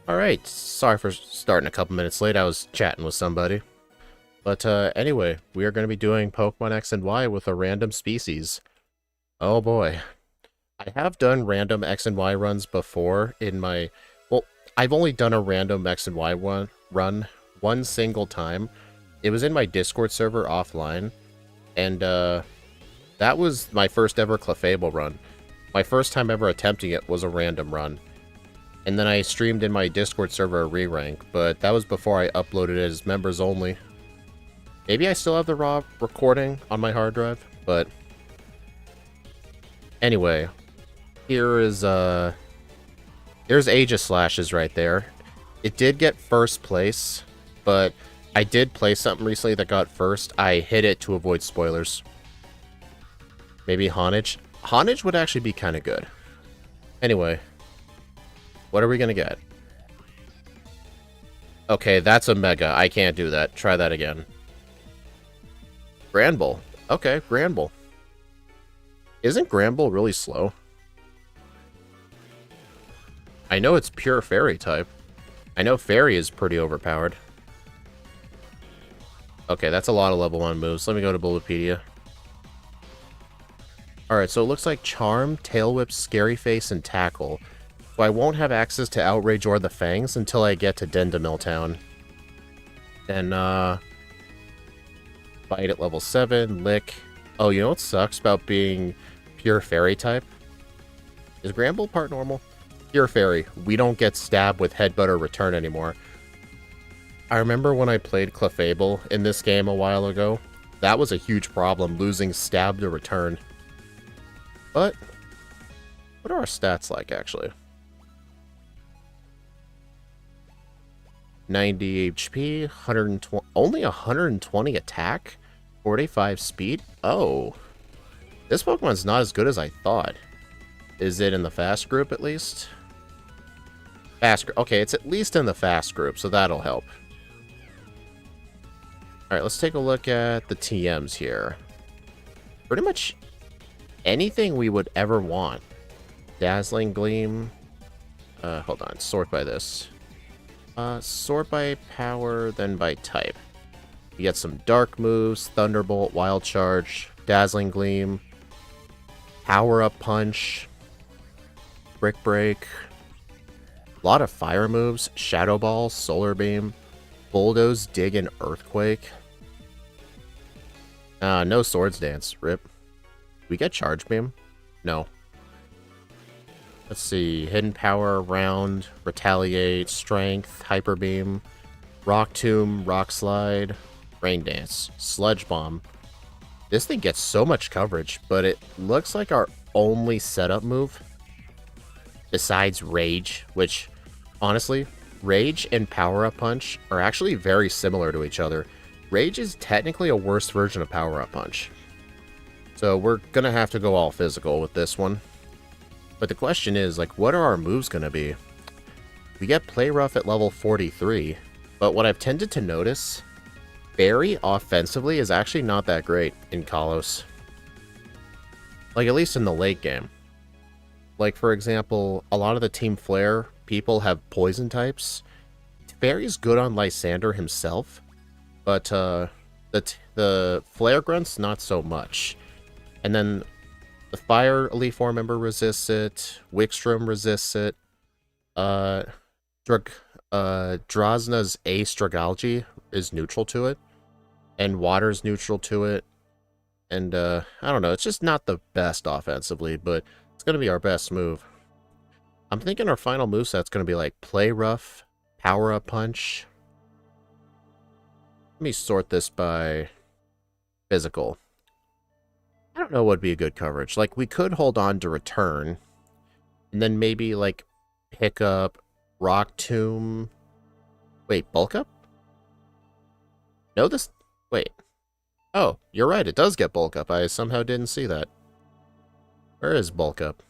Alright, sorry for starting a couple minutes late, I was chatting with somebody. But anyway, we are going to be doing Pokemon X and Y with a random species. Oh boy. I have done random X and Y runs before in my... Well, I've only done a random X and Y run one single time. It was in my Discord server offline, and that was my first ever Clefable run. My first time ever attempting it was a random run. And then I streamed in my Discord server a re-rank, but that was before I uploaded it as members only. Maybe I still have the raw recording on my hard drive, but... Anyway, here is, there's Aegislashes right there. It did get first place, but I did play something recently that got first. I hid it to avoid spoilers. Maybe Honage? Honage would actually be kind of good. Anyway... What are we gonna get? Okay, that's a Mega. I can't do that. Try that again. Granbull. Okay, Granbull. Isn't Granbull really slow? I know it's pure Fairy type. I know Fairy is pretty overpowered. Okay, that's a lot of level 1 moves. Let me go to Bulbapedia. Alright, so it looks like Charm, Tail Whip, Scary Face, and Tackle. So I won't have access to Outrage or the Fangs until I get to Dendemil Town. Then, Bite at level 7, Lick. Oh, you know what sucks about being pure Fairy type? Is Granbull part normal? Pure Fairy. We don't get stabbed with Headbutt or Return anymore. I remember when I played Clefable in this game a while ago. That was a huge problem, losing Stab to Return. But, what are our stats like, actually? 90 HP, 120, only 120 attack, 45 speed? Oh. This Pokemon's not as good as I thought. Is it in the fast group, at least? Fast group. Okay, it's at least in the fast group, so that'll help. Alright, let's take a look at the TMs here. Pretty much anything we would ever want. Dazzling Gleam. Hold on, sort by this. Sort by power, then by type. You get some dark moves, Thunderbolt, Wild Charge, Dazzling Gleam, Power Up Punch, Brick Break, A lot of fire moves. Shadow Ball, Solar Beam, Bulldoze, Dig, and Earthquake. No Swords Dance. Rip. We get Charge Beam? No. Let's see. Hidden Power, Round, Retaliate, Strength, Hyper Beam, Rock Tomb, Rock Slide, Rain Dance, Sludge Bomb. This thing gets so much coverage, but it looks like our only setup move, besides Rage, which, honestly, Rage and Power Up Punch are actually very similar to each other. Rage is technically a worse version of Power Up Punch. So we're gonna have to go all physical with this one. But the question is, like, what are our moves gonna be? We get Play Rough at level 43, but what I've tended to notice, Barry offensively is actually not that great in Kalos. Like, at least in the late game. Like, for example, a lot of the Team Flare people have poison types. Barry's good on Lysander himself, but the Flare Grunts, not so much. And then the Fire Elite Four member resists it, Wickstrom resists it, Drosna's Ace Dragalge is neutral to it, and Water's neutral to it, and I don't know, it's just not the best offensively, but it's going to be our best move. I'm thinking our final moveset's going to be like Play Rough, Power Up Punch. Let me sort this by physical. I don't know what would be a good coverage. Like, we could hold on to Return, and then maybe, like, pick up Rock Tomb. Wait, Bulk Up? No, this... Wait. Oh, you're right, it does get Bulk Up. I somehow didn't see that. Where is Bulk Up?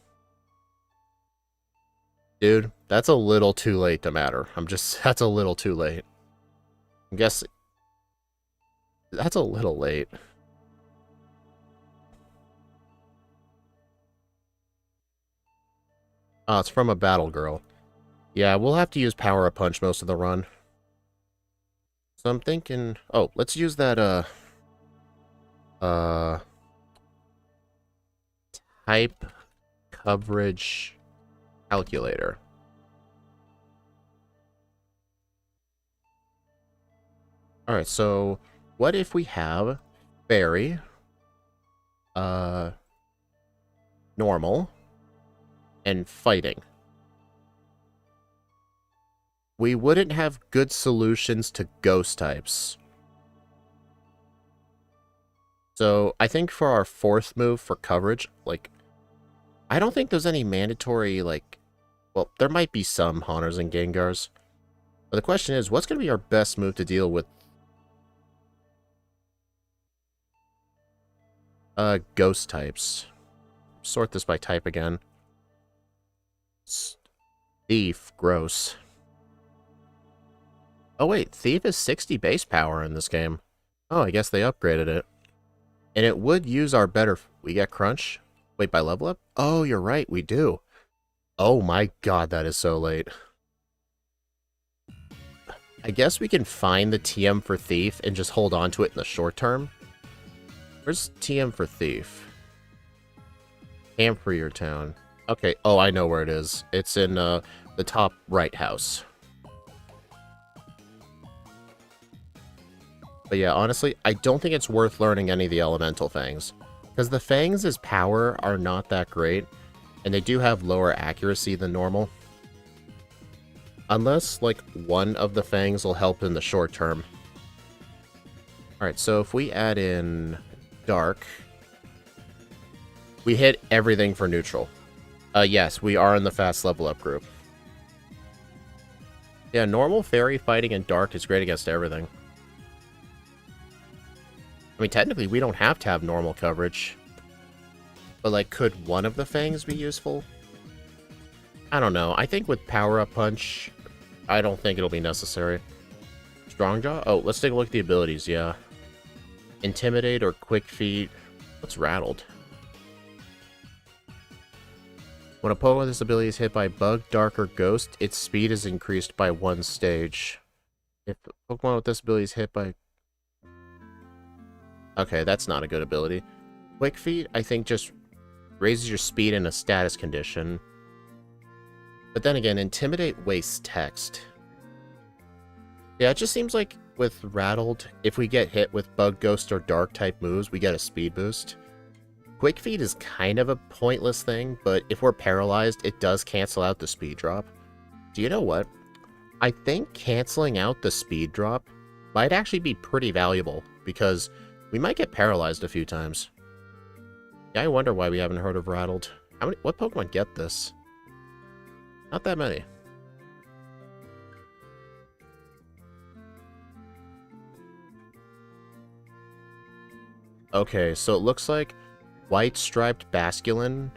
Dude, that's a little too late to matter. That's a little too late. I'm guessing... That's a little late. Oh, it's from a Battle Girl. Yeah, we'll have to use Power Up Punch most of the run. So I'm thinking... Oh, let's use that, type coverage calculator. Alright, so what if we have Fairy, normal, and fighting? We wouldn't have good solutions to ghost types. So I think for our fourth move for coverage, like, I don't think there's any mandatory, like, well, there might be some Haunters and Gengars. But the question is, what's going to be our best move to deal with ghost types? Sort this by type again. Thief, gross. Oh wait, Thief is 60 base power in this game. Oh, I guess they upgraded it. And it would use our better... We get Crunch? Wait, by level up? Oh, you're right, we do. Oh my god, that is so late. I guess we can find the TM for Thief and just hold on to it in the short term. Where's TM for Thief? Camp for your town. Okay, oh, I know where it is. It's in the top right house. But yeah, honestly, I don't think it's worth learning any of the elemental fangs. Because the fangs' power are not that great, and they do have lower accuracy than normal. Unless, like, one of the fangs will help in the short term. Alright, so if we add in Dark, we hit everything for neutral. Yes, we are in the fast level up group. Yeah, normal, fairy, fighting, and dark is great against everything. I mean, technically, we don't have to have normal coverage. But, like, could one of the fangs be useful? I don't know. I think with Power Up Punch, I don't think it'll be necessary. Strong Jaw? Oh, let's take a look at the abilities, yeah. Intimidate or Quick Feet. What's Rattled? When a Pokemon with this ability is hit by Bug, Dark, or Ghost, its speed is increased by 1 stage. If a Pokemon with this ability is hit by... Okay, that's not a good ability. Quick Feet, I think, just raises your speed in a status condition. But then again, Intimidate wastes text. Yeah, it just seems like with Rattled, if we get hit with Bug, Ghost, or Dark type moves, we get a speed boost. Quick Feet is kind of a pointless thing, but if we're paralyzed, it does cancel out the speed drop. Do you know what? I think canceling out the speed drop might actually be pretty valuable, because we might get paralyzed a few times. Yeah, I wonder why we haven't heard of Rattled. What Pokemon get this? Not that many. Okay, so it looks like White Striped Basculin,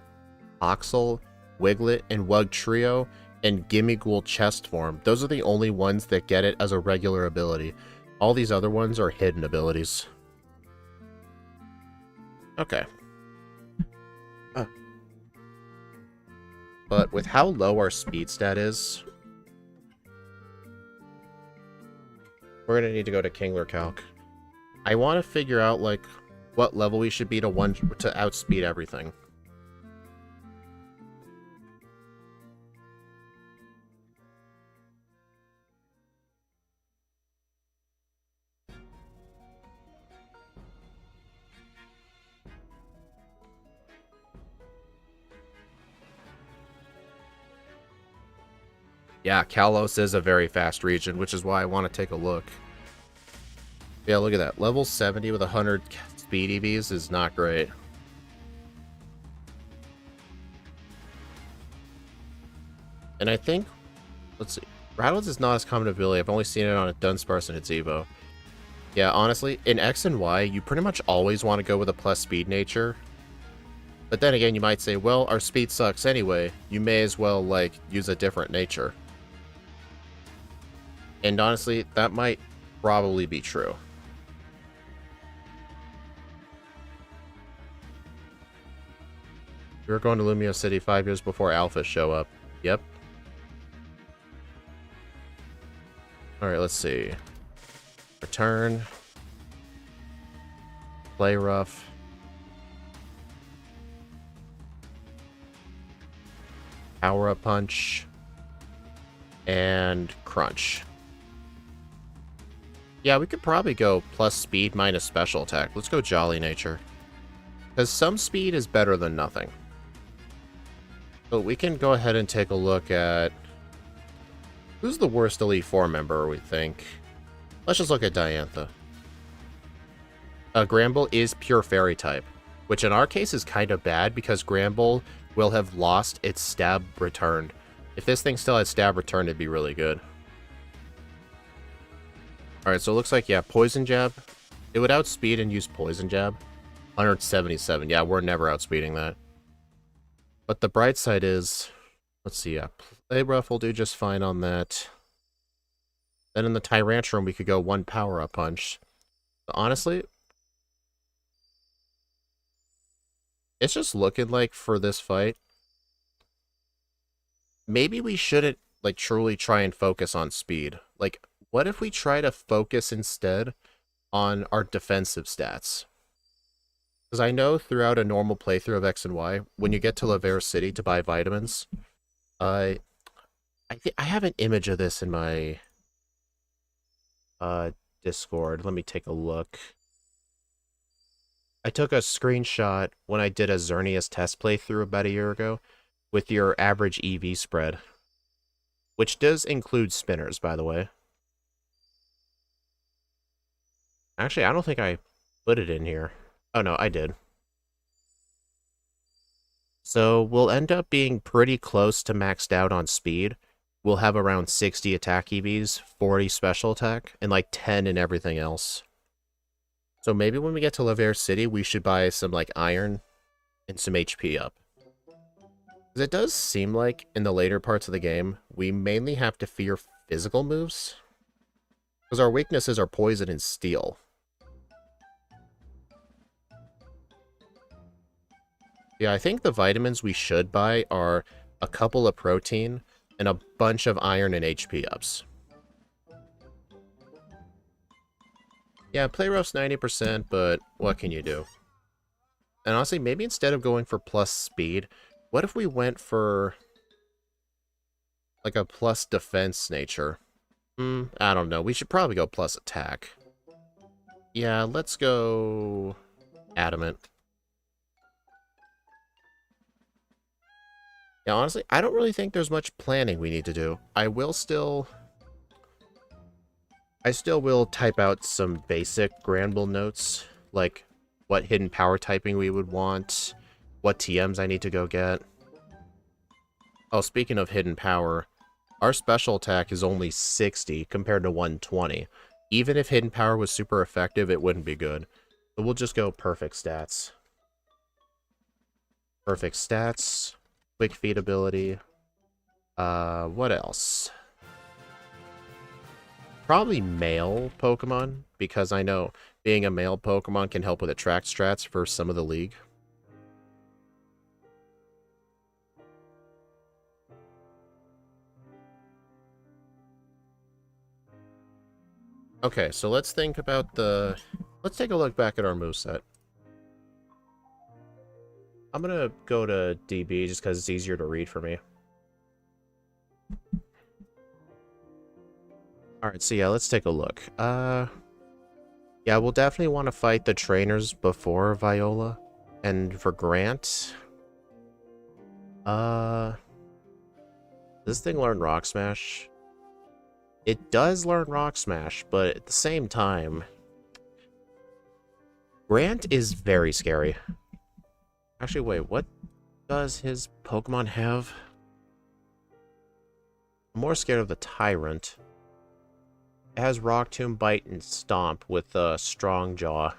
Oxel, Wiglet, and Wug Trio, and Gimmighoul Chest Form. Those are the only ones that get it as a regular ability. All these other ones are hidden abilities. Okay. But with how low our speed stat is, we're going to need to go to Kingler Calc. I want to figure out, like, what level we should be to outspeed everything. Yeah, Kalos is a very fast region, which is why I want to take a look. Yeah, look at that. Level 70 with 100 speed EVs is not great. And I think, let's see, Rattles is not as common ability. I've only seen it on a Dunsparce and its Evo. Yeah, honestly, in X and Y, you pretty much always want to go with a plus speed nature. But then again, you might say, well, our speed sucks anyway. You may as well, like, use a different nature. And honestly, that might probably be true. We were going to Lumio City 5 years before Alphas show up. Yep. Alright, let's see. Return. Play rough. Power up punch. And crunch. Yeah, we could probably go plus speed minus special attack. Let's go Jolly Nature. Because some speed is better than nothing. So we can go ahead and take a look at... Who's the worst Elite Four member, we think? Let's just look at Diantha. Granbull is pure Fairy type, which in our case is kind of bad because Granbull will have lost its stab return. If this thing still had stab return, it'd be really good. Alright, so it looks like, yeah, Poison Jab. It would outspeed and use Poison Jab. 177. Yeah, we're never outspeeding that. But the bright side is... Let's see, yeah. Play Rough will do just fine on that. Then in the Tyrantrum, we could go one power-up punch. But honestly... It's just looking like, for this fight... Maybe we shouldn't, like, truly try and focus on speed. Like... What if we try to focus instead on our defensive stats? Because I know throughout a normal playthrough of X and Y, when you get to Laver City to buy vitamins, I have an image of this in my Discord. Let me take a look. I took a screenshot when I did a Xerneas test playthrough about a year ago with your average EV spread, which does include spinners, by the way. Actually, I don't think I put it in here. Oh, no, I did. So we'll end up being pretty close to maxed out on speed. We'll have around 60 attack EVs, 40 special attack, and like 10 in everything else. So maybe when we get to Laver City, we should buy some like iron and some HP up. Because it does seem like in the later parts of the game, we mainly have to fear physical moves. Because our weaknesses are poison and steel. Yeah, I think the vitamins we should buy are a couple of protein and a bunch of iron and HP ups. Yeah, play rough's 90%, but what can you do? And honestly, maybe instead of going for plus speed, what if we went for... Like a plus defense nature. I don't know. We should probably go plus attack. Yeah, let's go adamant. Yeah, honestly, I don't really think there's much planning we need to do. I still will type out some basic Granbull notes, like what hidden power typing we would want, what TMs I need to go get. Oh, speaking of hidden power, our special attack is only 60 compared to 120. Even if hidden power was super effective, it wouldn't be good. So we'll just go perfect stats. Perfect stats, quick feet ability. What else? Probably male Pokemon, because I know being a male Pokemon can help with attract strats for some of the league. Okay, so let's think about the... Let's take a look back at our moveset. I'm gonna go to DB just because it's easier to read for me. Alright, so yeah, let's take a look. Yeah, we'll definitely want to fight the trainers before Viola. And for Grant... Does this thing learn Rock Smash? It does learn Rock Smash, but at the same time... Grant is very scary. Actually, wait, what does his Pokemon have? I'm more scared of the Tyrant. It has Rock Tomb, Bite, and Stomp with a strong jaw.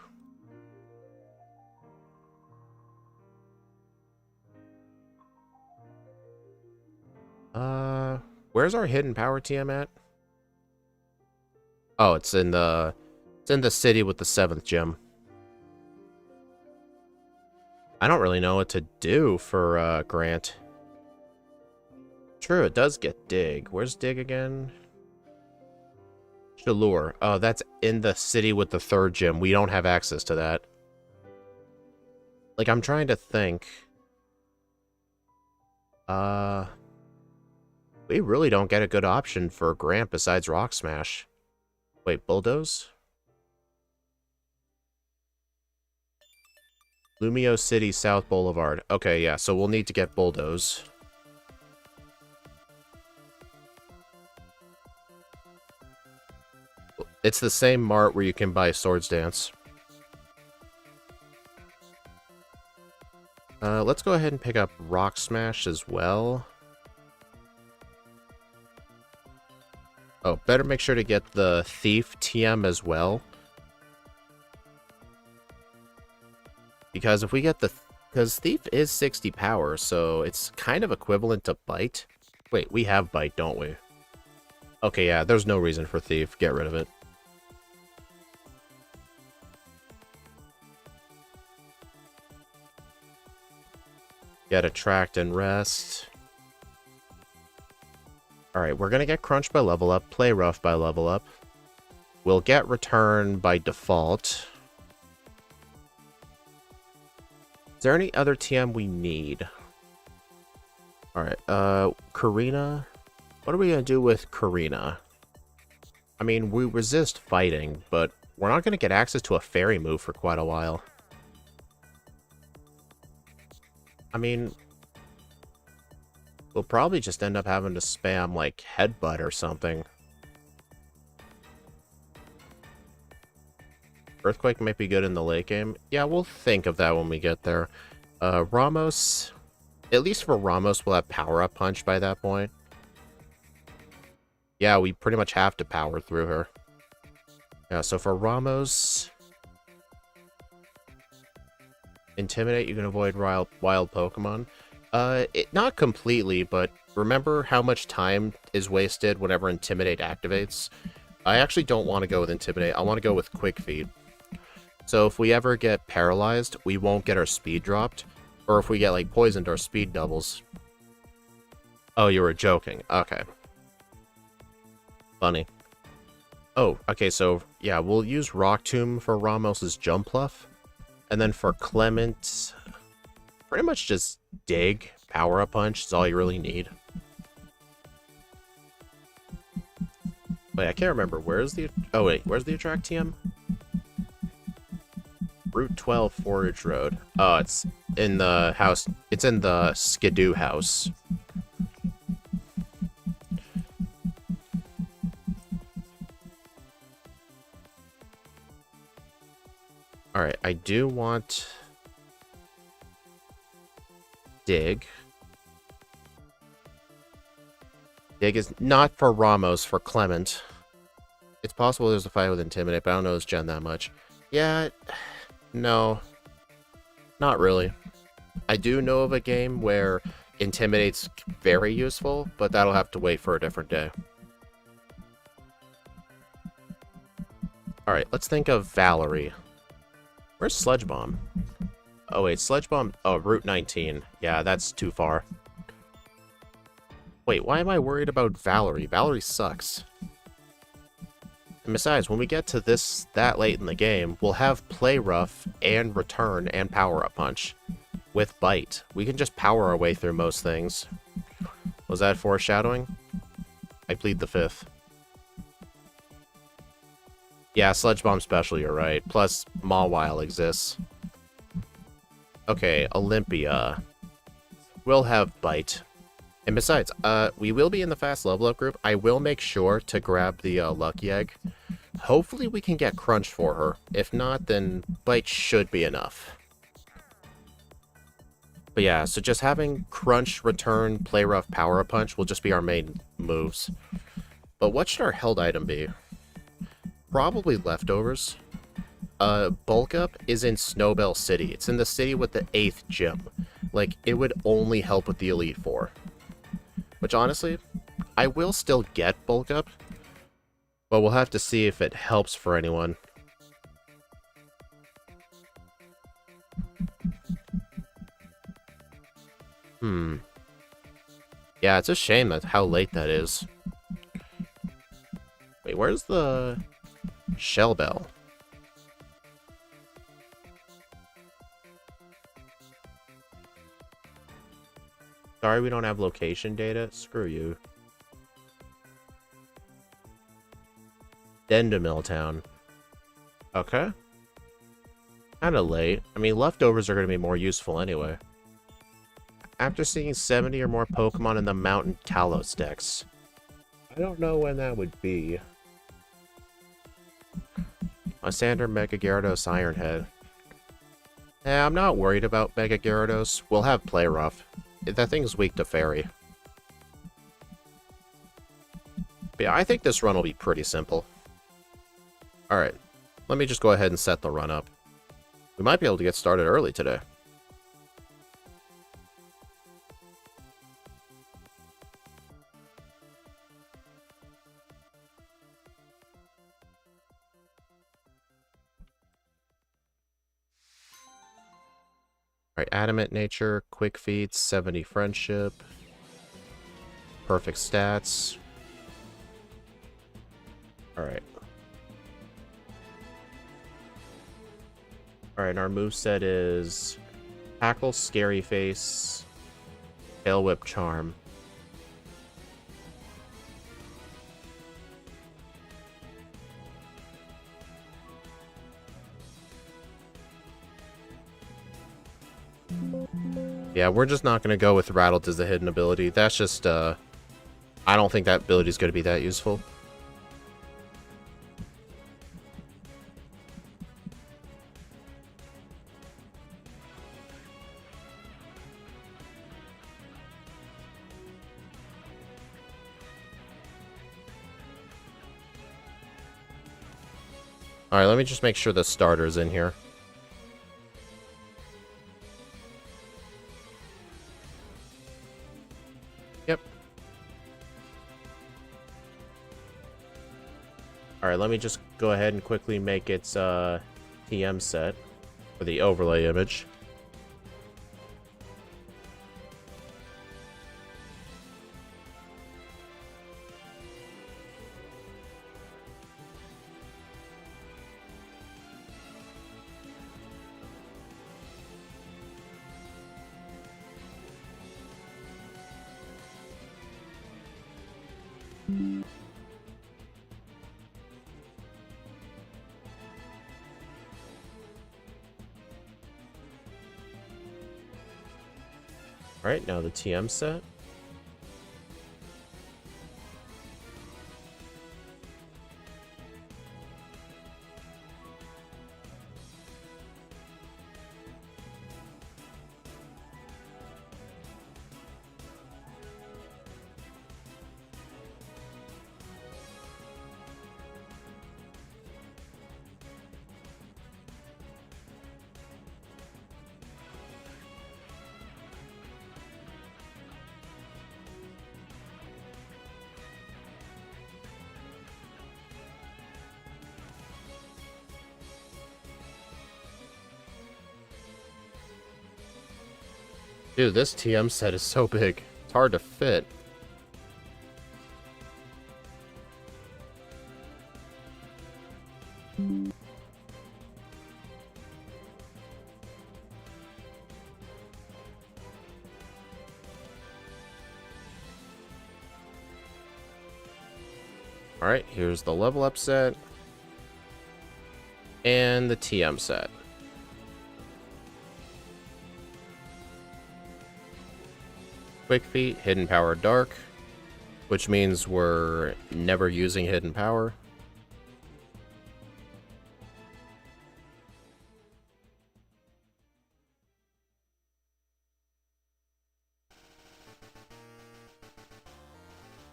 Where's our hidden power TM at? Oh, it's in the city with the 7th gym. I don't really know what to do for Grant. True, it does get Dig. Where's Dig again? Shalure. Oh, that's in the city with the 3rd gym. We don't have access to that. Like, I'm trying to think. We really don't get a good option for Grant besides Rock Smash. Wait, Bulldoze? Lumio City, South Boulevard. Okay, yeah, so we'll need to get Bulldoze. It's the same mart where you can buy Swords Dance. Let's go ahead and pick up Rock Smash as well. Oh, better make sure to get the Thief TM as well. Because if we get the... Because Thief is 60 power, so it's kind of equivalent to Bite. Wait, we have Bite, don't we? Okay, yeah, there's no reason for Thief. Get rid of it. Get Attract and Rest. Alright, we're gonna get Crunch by level up, Play Rough by level up. We'll get Return by default. Is there any other TM we need? Alright, Karina. What are we gonna do with Karina? I mean, we resist fighting, but we're not gonna get access to a fairy move for quite a while. I mean, we'll probably just end up having to spam, like, Headbutt or something. Earthquake might be good in the late game. Yeah, we'll think of that when we get there. Ramos... At least for Ramos, we'll have Power-Up Punch by that point. Yeah, we pretty much have to power through her. Yeah, so for Ramos... Intimidate, you can avoid wild Pokemon. Not completely, but remember how much time is wasted whenever Intimidate activates? I actually don't want to go with Intimidate. I want to go with Quick Feet. So if we ever get paralyzed, we won't get our speed dropped. Or if we get, like, poisoned, our speed doubles. Oh, you were joking. Okay. Funny. Oh, okay, so, yeah, we'll use Rock Tomb for Ramos's Jump Pluff. And then for Clement, pretty much just Dig, Power-Up Punch is all you really need. Wait, I can't remember. Where's the... Oh, wait. Where's the attract TM? Route 12 Forage Road. Oh, it's in the house. It's in the Skidoo house. Alright, I do want... Dig. Dig is not for Ramos, for Clement. It's possible there's a fight with Intimidate, but I don't know his gen that much. Yeah, no. Not really. I do know of a game where Intimidate's very useful, but that'll have to wait for a different day. Alright, let's think of Valerie. Where's Sludge Bomb? Oh wait, Sludge Bomb... Oh, Route 19. Yeah, that's too far. Wait, why am I worried about Valerie? Valerie sucks. And besides, when we get to that late in the game, we'll have Play Rough and Return and Power Up Punch. With Bite. We can just power our way through most things. Was that foreshadowing? I plead the fifth. Yeah, Sludge Bomb special, you're right. Plus, Mawile exists. Okay, Olympia. We'll have Bite. And besides, we will be in the fast level up group. I will make sure to grab the Lucky Egg. Hopefully we can get Crunch for her. If not, then Bite should be enough. But yeah, so just having Crunch, Return, Play Rough, Power Up Punch will just be our main moves. But what should our held item be? Probably Leftovers. Bulk Up is in Snowbell City. It's in the city with the 8th gym. Like, it would only help with the Elite Four. Which, honestly, I will still get Bulk Up. But we'll have to see if it helps for anyone. Yeah, it's a shame that how late that is. Wait, where's the Shell Bell? Sorry we don't have location data. Screw you. Dendamil Town. Okay. Kinda late. I mean, leftovers are gonna be more useful anyway. After seeing 70 or more Pokemon in the Mountain Kalos decks. I don't know when that would be. Lysander, Mega Gyarados, Ironhead. Yeah, I'm not worried about Mega Gyarados. We'll have Play Rough. That thing's weak to Fairy. But yeah, I think this run will be pretty simple. Alright, let me just go ahead and set the run up. We might be able to get started early today. Alright, Adamant Nature, Quick Feet, 70 Friendship, Perfect Stats. Alright. Alright, our moveset is Tackle, Scary Face, Tail Whip, Charm. Yeah, we're just not going to go with Rattled as a hidden ability. That's just, I don't think that ability is going to be that useful. Alright, let me just make sure the starter's in here. Yep. Alright, let me just go ahead and quickly make its TM set for the overlay image. Alright, now the TM set. Dude, this TM set is so big. It's hard to fit. Alright, here's the level up set. And the TM set. Quick Feet, Hidden Power Dark, which means we're never using Hidden Power.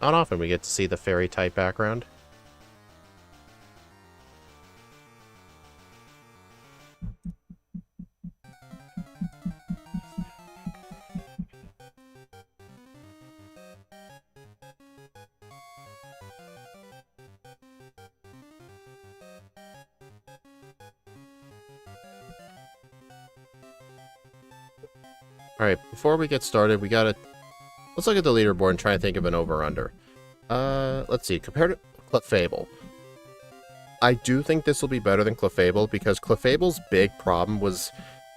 Not often we get to see the fairy type background. Alright, before we get started, let's look at the leaderboard and try and think of an over-under. Let's see, compared to Clefable. I do think this will be better than Clefable, because Clefable's big problem was,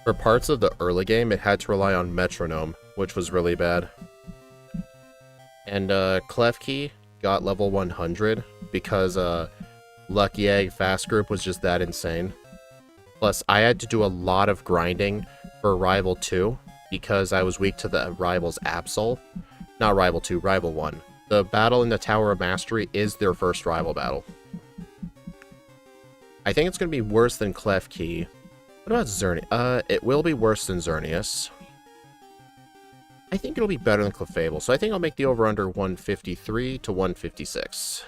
for parts of the early game, it had to rely on Metronome, which was really bad. And, Klefki got level 100, because, Lucky Egg Fast Group was just that insane. Plus, I had to do a lot of grinding for Rival 2, because I was weak to the Rival's Absol. Not Rival 2, Rival 1. The battle in the Tower of Mastery is their first rival battle. I think it's going to be worse than Klefki. What about Xerneas? It will be worse than Xerneas. I think it'll be better than Clefable, so I think I'll make the over-under 153 to 156.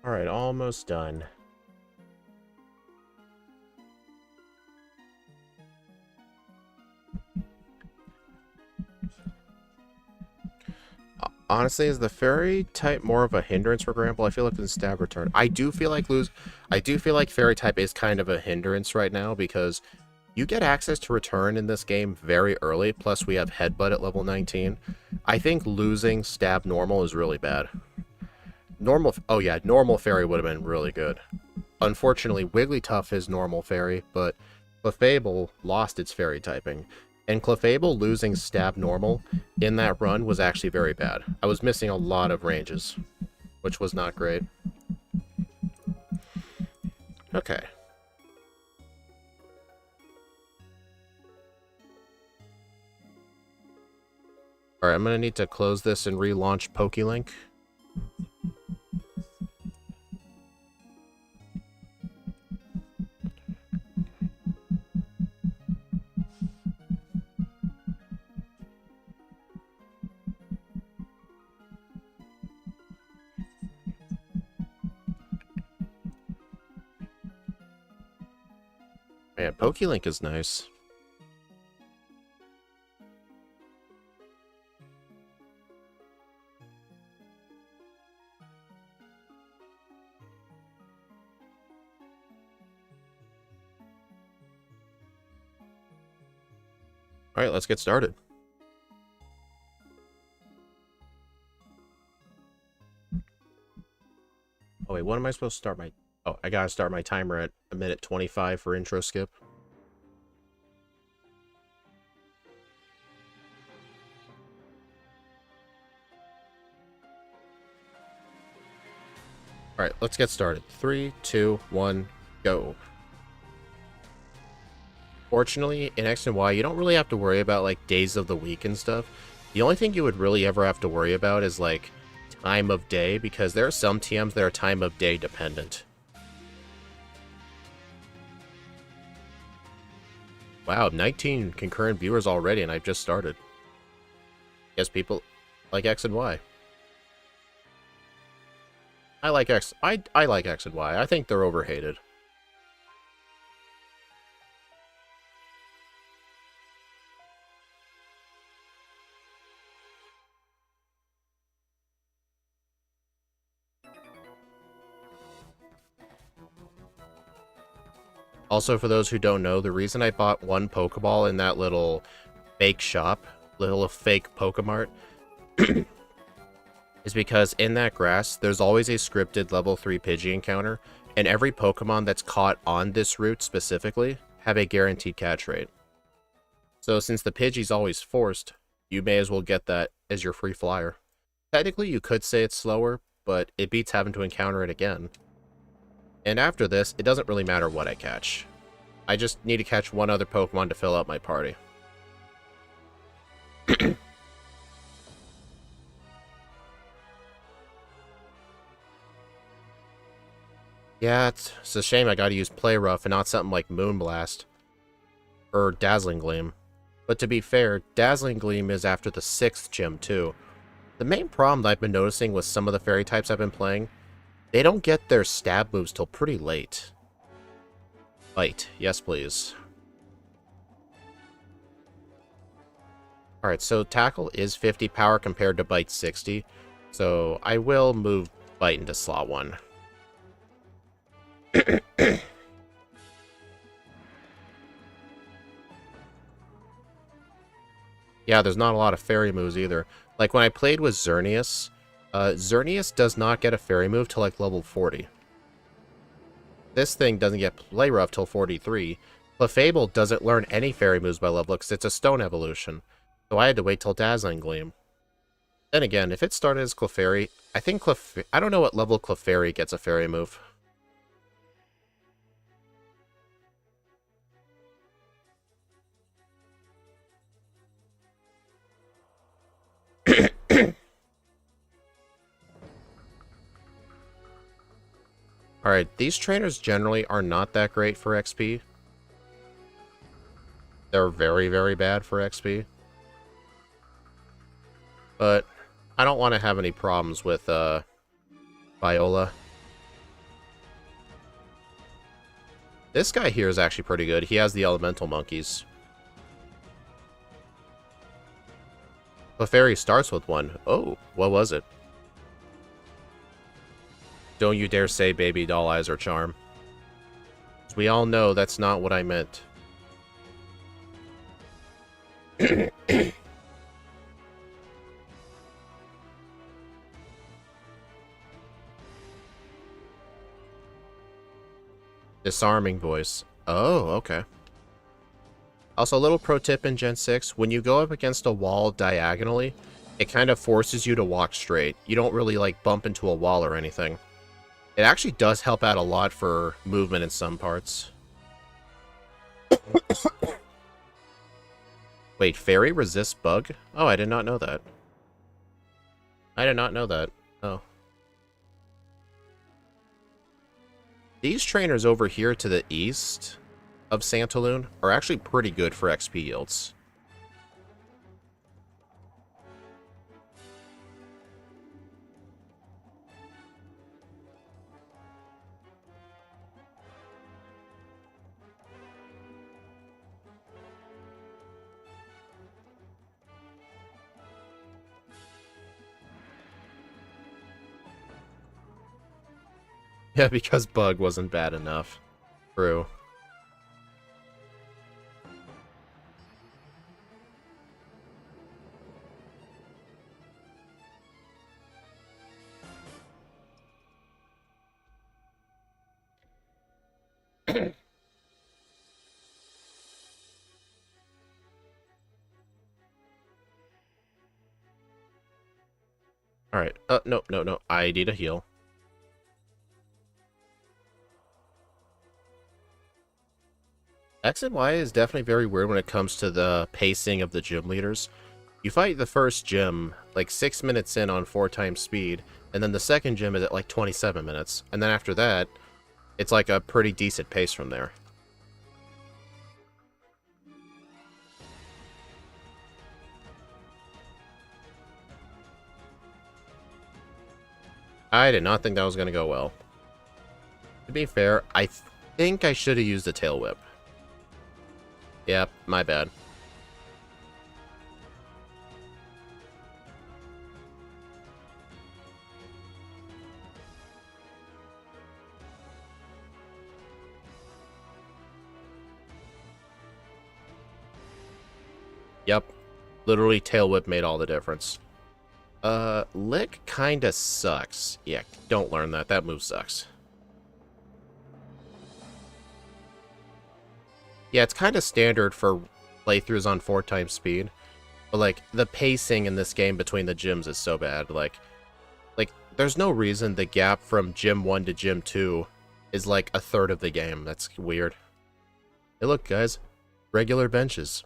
Alright, almost done. Honestly, is the fairy type more of a hindrance for Granbull? I feel like in stab return. I do feel like fairy type is kind of a hindrance right now, because you get access to return in this game very early, plus we have headbutt at level 19. I think losing stab normal is really bad. Normal fairy would have been really good. Unfortunately, Wigglytuff is normal fairy, but Clefable lost its fairy typing. And Clefable losing stab normal in that run was actually very bad. I was missing a lot of ranges, which was not great. Okay. Alright, I'm gonna need to close this and relaunch PokeLink. Man, PokeLink is nice. Alright, let's get started. Oh wait, what am I supposed to start my... Oh, I gotta start my timer at 1:25 for intro skip. Alright, let's get started. 3, 2, 1, go. Fortunately, in X and Y, you don't really have to worry about, like, days of the week and stuff. The only thing you would really ever have to worry about is, like, time of day, because there are some TMs that are time of day dependent. Wow, 19 concurrent viewers already, and I've just started. Guess people like X and Y. I like X and Y. I think they're overhated. Also, for those who don't know, the reason I bought one Pokeball in that little fake shop, little fake Pokemart, is because in that grass, there's always a scripted level 3 Pidgey encounter, and every Pokemon that's caught on this route specifically have a guaranteed catch rate. So since the Pidgey's always forced, you may as well get that as your free flyer. Technically, you could say it's slower, but it beats having to encounter it again. And after this, it doesn't really matter what I catch. I just need to catch one other Pokemon to fill out my party. Yeah, it's a shame I gotta use Play Rough and not something like Moonblast. Or Dazzling Gleam. But to be fair, Dazzling Gleam is after the 6th gym too. The main problem that I've been noticing with some of the fairy types I've been playing, they don't get their stab moves till pretty late. Bite. Yes, please. Alright, so Tackle is 50 power compared to Bite 60. So I will move Bite into slot 1. Yeah, there's not a lot of fairy moves either. Like when I played with Xerneas, Xerneas does not get a fairy move till like level 40. This thing doesn't get Play Rough till 43. Clefable doesn't learn any fairy moves by level because it's a stone evolution. So I had to wait till Dazzling Gleam. Then again, if it started as Clefairy, I think I don't know what level Clefairy gets a fairy move. Alright, these trainers generally are not that great for XP. They're very, very bad for XP. But I don't want to have any problems with Viola. This guy here is actually pretty good. He has the elemental monkeys. Clefairy starts with one. Oh, what was it? Don't you dare say baby doll eyes or charm. We all know that's not what I meant. Disarming voice. Oh, okay. Also, a little pro tip in Gen 6, when you go up against a wall diagonally, it kind of forces you to walk straight. You don't really, like, bump into a wall or anything. It actually does help out a lot for movement in some parts. Wait, Fairy resists Bug? Oh, I did not know that. I did not know that. Oh. These trainers over here to the east of Santaloon are actually pretty good for XP yields. Yeah, because bug wasn't bad enough. True. Alright. No, no, no. I need a heal. X and Y is definitely very weird when it comes to the pacing of the gym leaders. You fight the first gym like 6 minutes in on 4 times speed, and then the second gym is at like 27 minutes. And then after that, it's like a pretty decent pace from there. I did not think that was going to go well. To be fair, I think I should have used a tail whip. Yep, my bad. Yep, literally tail whip made all the difference. Lick kinda sucks. Yeah, don't learn that. That move sucks. Yeah, it's kind of standard for playthroughs on 4 times speed. But, like, the pacing in this game between the gyms is so bad. Like, there's no reason the gap from Gym 1 to Gym 2 is, like, a third of the game. That's weird. Hey, look, guys. Regular benches.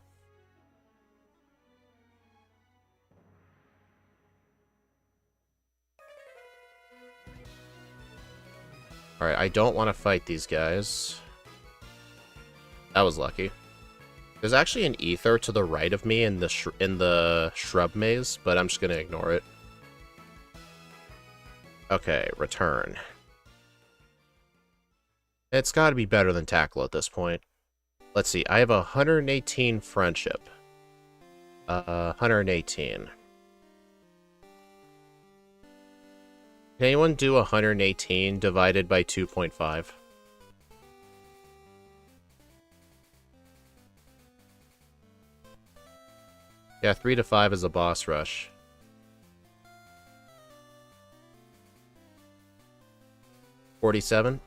Alright, I don't want to fight these guys. That was lucky. There's actually an ether to the right of me in the shrub maze, but I'm just gonna ignore it. Okay, return. It's gotta be better than tackle at this point. Let's see, I have 118 friendship. 118. Can anyone do 118 divided by 2.5? Yeah, 3 to 5 is a boss rush. $47?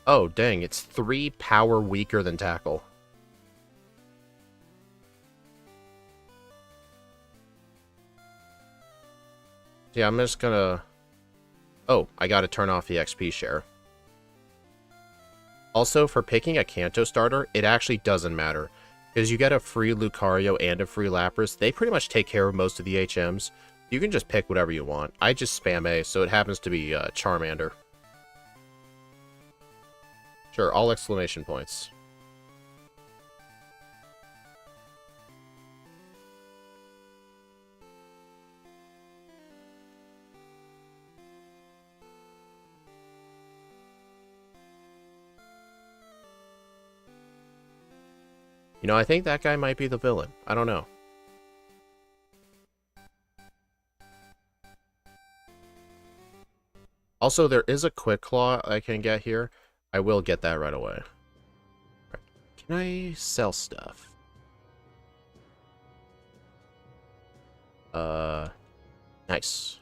Oh, dang, it's 3 power weaker than tackle. Yeah, I'm just gonna... Oh, I gotta turn off the XP share. Also, for picking a Kanto starter, it actually doesn't matter. Because you get a free Lucario and a free Lapras, they pretty much take care of most of the HMs. You can just pick whatever you want. I just spam A, so it happens to be Charmander. Sure, all exclamation points. You know, I think that guy might be the villain. I don't know. Also, there is a Quick Claw I can get here. I will get that right away. Right. Can I sell stuff? Nice.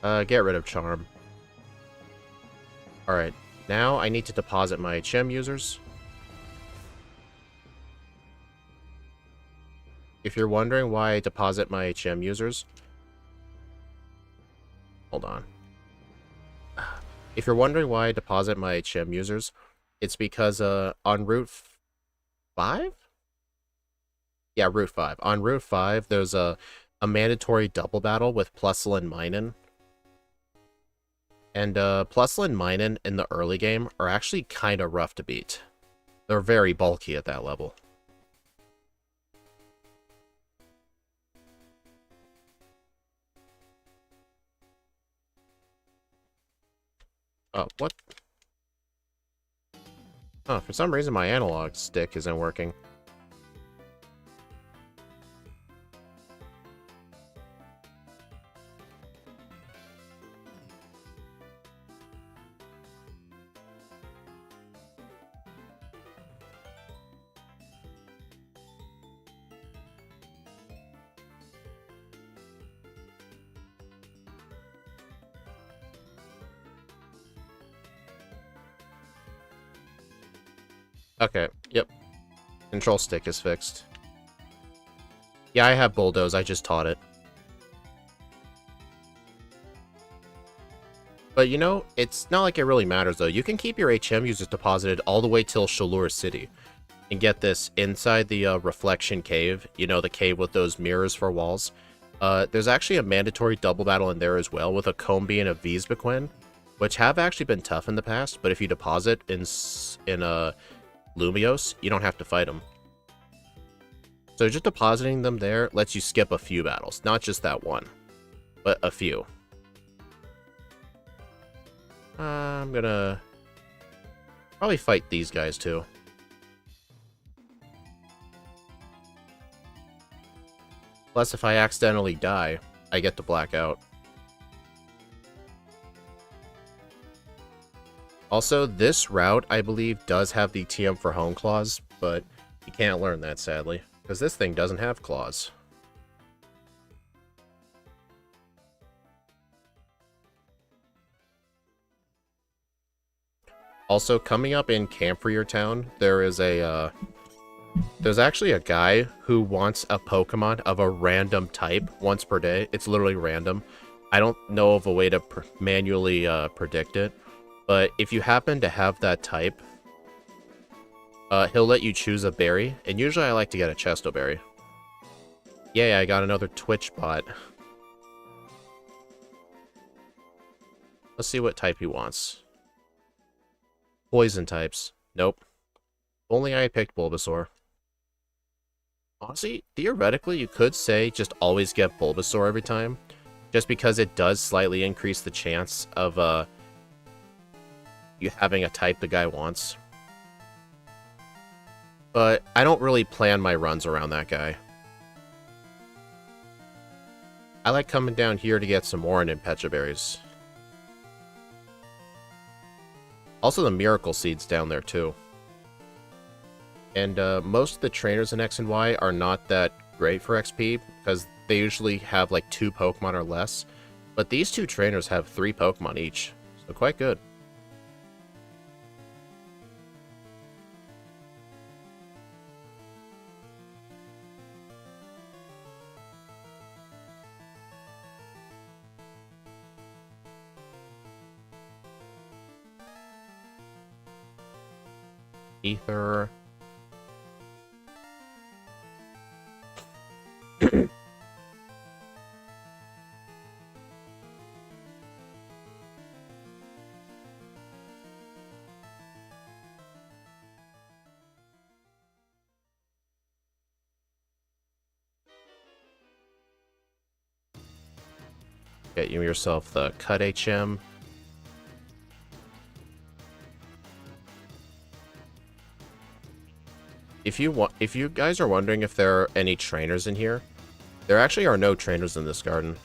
Get rid of Charm. Alright, now I need to deposit my HM users. If you're wondering why I deposit my HM users... Hold on. If you're wondering why I deposit my HM users, it's because on Route 5? Yeah, Route 5. On Route 5, there's a mandatory double battle with Plusle and Minun. And Plusle and Minun in the early game are actually kind of rough to beat. They're very bulky at that level. Oh, what? Oh, for some reason my analog stick isn't working. Okay, yep. Control stick is fixed. Yeah, I have Bulldoze, I just taught it. But you know, it's not like it really matters though. You can keep your HM users deposited all the way till Shalur City. And get this, inside the Reflection Cave, you know, the cave with those mirrors for walls, there's actually a mandatory double battle in there as well with a Combi and a Wiesbequin, which have actually been tough in the past, but if you deposit in Lumios, you don't have to fight them. So just depositing them there lets you skip a few battles, not just that one, but a few. I'm gonna probably fight these guys too. Plus, if I accidentally die, I get to black out. Also, this route, I believe, does have the TM for home clause, but you can't learn that, sadly, because this thing doesn't have clause. Also, coming up in Camp for Your Town, there is there's actually a guy who wants a Pokemon of a random type once per day. It's literally random. I don't know of a way to manually predict it, but if you happen to have that type, he'll let you choose a berry, and usually I like to get a Chesto Berry. Yay, I got another Twitch bot. Let's see what type he wants. Poison types. Nope. Only I picked Bulbasaur. Honestly, theoretically, you could say just always get Bulbasaur every time, just because it does slightly increase the chance of you having a type the guy wants. But I don't really plan my runs around that guy. I like coming down here to get some Oran and Pecha Berries. Also the Miracle Seeds down there too. And most of the trainers in X and Y are not that great for XP, because they usually have like 2 Pokemon or less. But these 2 trainers have 3 Pokemon each, so quite good. Ether. Get you yourself the Cut HM. If you guys are wondering if there are any trainers in here, there actually are no trainers in this garden.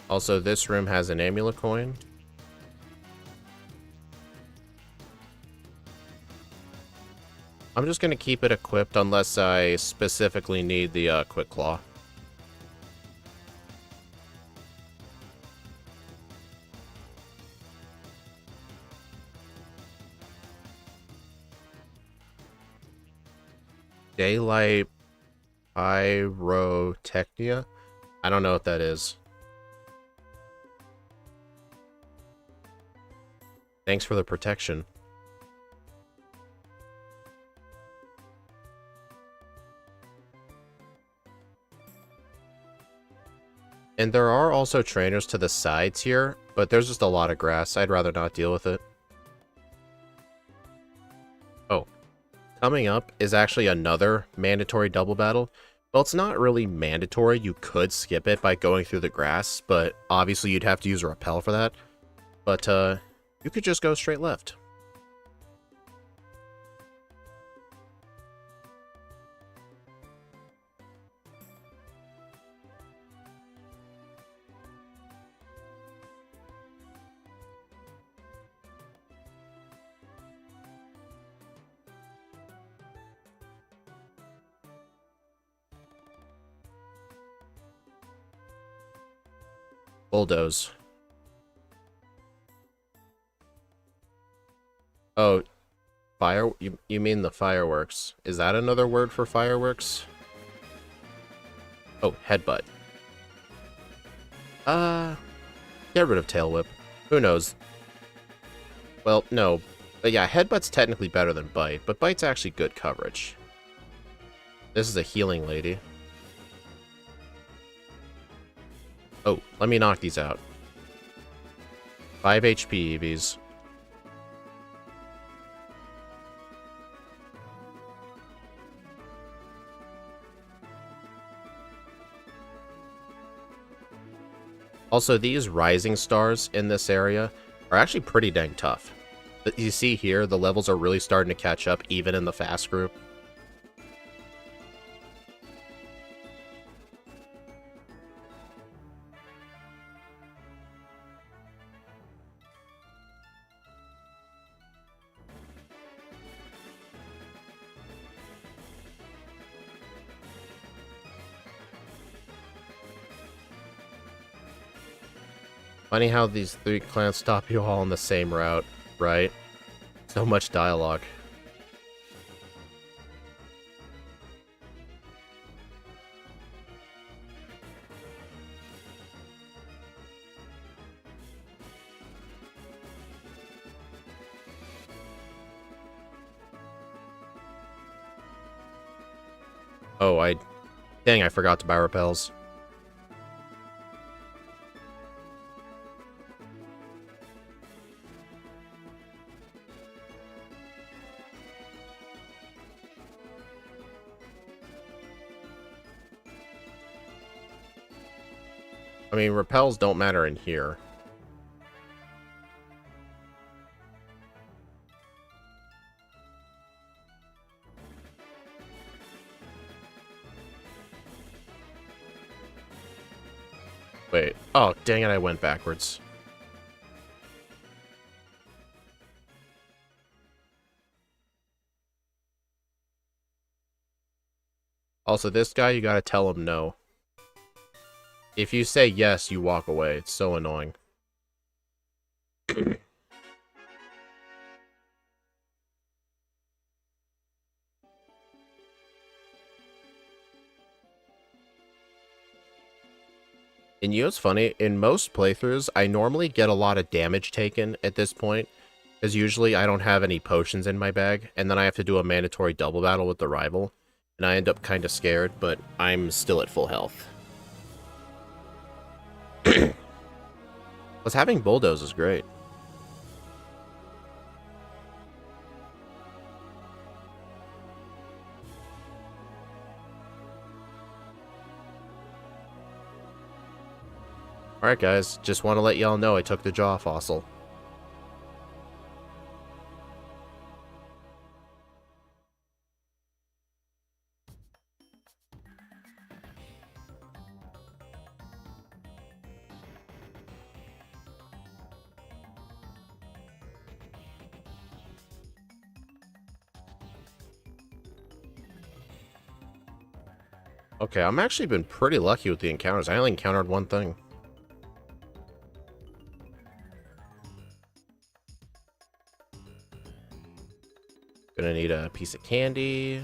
Also, this room has an amulet coin. I'm just going to keep it equipped unless I specifically need the Quick Claw. Daylight Pyrotechnia? I don't know what that is. Thanks for the protection. And there are also trainers to the sides here, but there's just a lot of grass. I'd rather not deal with it. Oh. Coming up is actually another mandatory double battle. Well, it's not really mandatory. You could skip it by going through the grass, but obviously you'd have to use a repel for that. But, you could just go straight left. Bulldoze. Oh, you mean the fireworks. Is that another word for fireworks? Oh, headbutt. Get rid of tail whip. Who knows? Well, no. But yeah, headbutt's technically better than bite, but bite's actually good coverage. This is a healing lady. Oh, let me knock these out. 5 HP, EVs. Also, these rising stars in this area are actually pretty dang tough. You see here, the levels are really starting to catch up, even in the fast group. Funny how these 3 clans stop you all on the same route, right? So much dialogue. Oh, dang, I forgot to buy repels. I mean, repels don't matter in here. Wait. Oh, dang it, I went backwards. Also, this guy, you gotta tell him no. If you say yes, you walk away. It's so annoying. And you know what's funny? In most playthroughs, I normally get a lot of damage taken at this point, because usually I don't have any potions in my bag, and then I have to do a mandatory double battle with the rival, and I end up kind of scared, but I'm still at full health. Plus, having bulldoze is great. Alright guys, just want to let y'all know I took the jaw fossil. Okay, I'm actually been pretty lucky with the encounters. I only encountered one thing. Gonna need a piece of candy.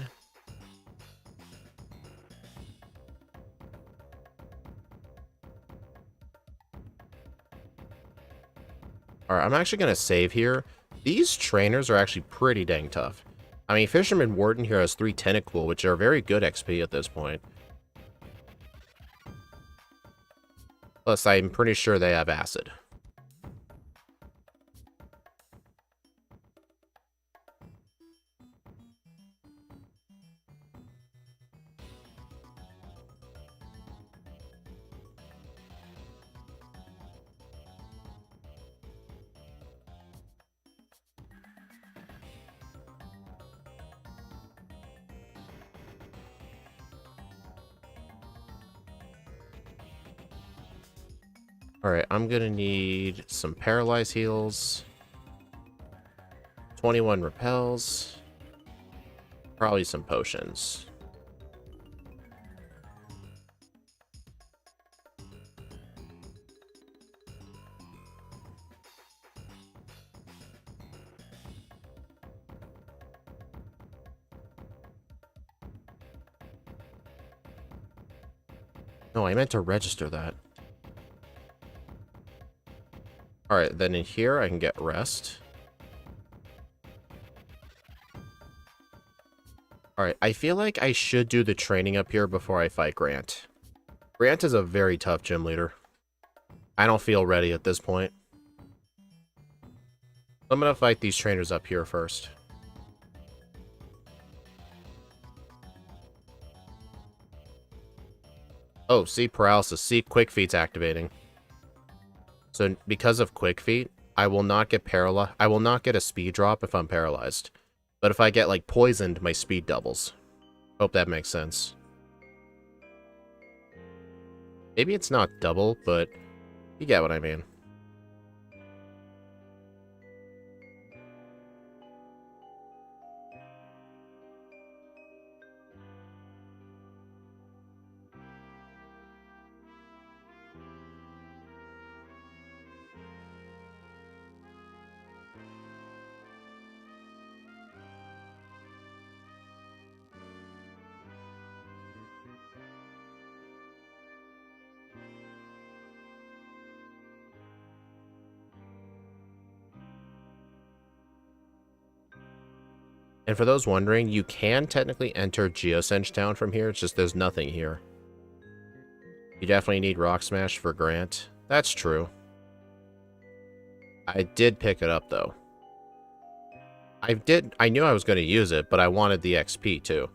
Alright, I'm actually gonna save here. These trainers are actually pretty dang tough. I mean, Fisherman Warden here has 3 Tentacle, which are very good XP at this point. Plus, I'm pretty sure they have acid. Alright, I'm gonna need some Paralyze heals. 21 repels. Probably some potions. No, I meant to register that. Alright, then in here I can get rest. Alright, I feel like I should do the training up here before I fight Grant. Grant is a very tough gym leader. I don't feel ready at this point. I'm gonna fight these trainers up here first. Oh, see paralysis. See quick feet's activating. So because of quick feet, I will not get paralyzed. I will not get a speed drop if I'm paralyzed. But if I get like poisoned, my speed doubles. Hope that makes sense. Maybe it's not double, but you get what I mean. And for those wondering, you can technically enter Geosenge Town from here, it's just there's nothing here. You definitely need Rock Smash for Grant. That's true. I did pick it up, though. I knew I was going to use it, but I wanted the XP, too.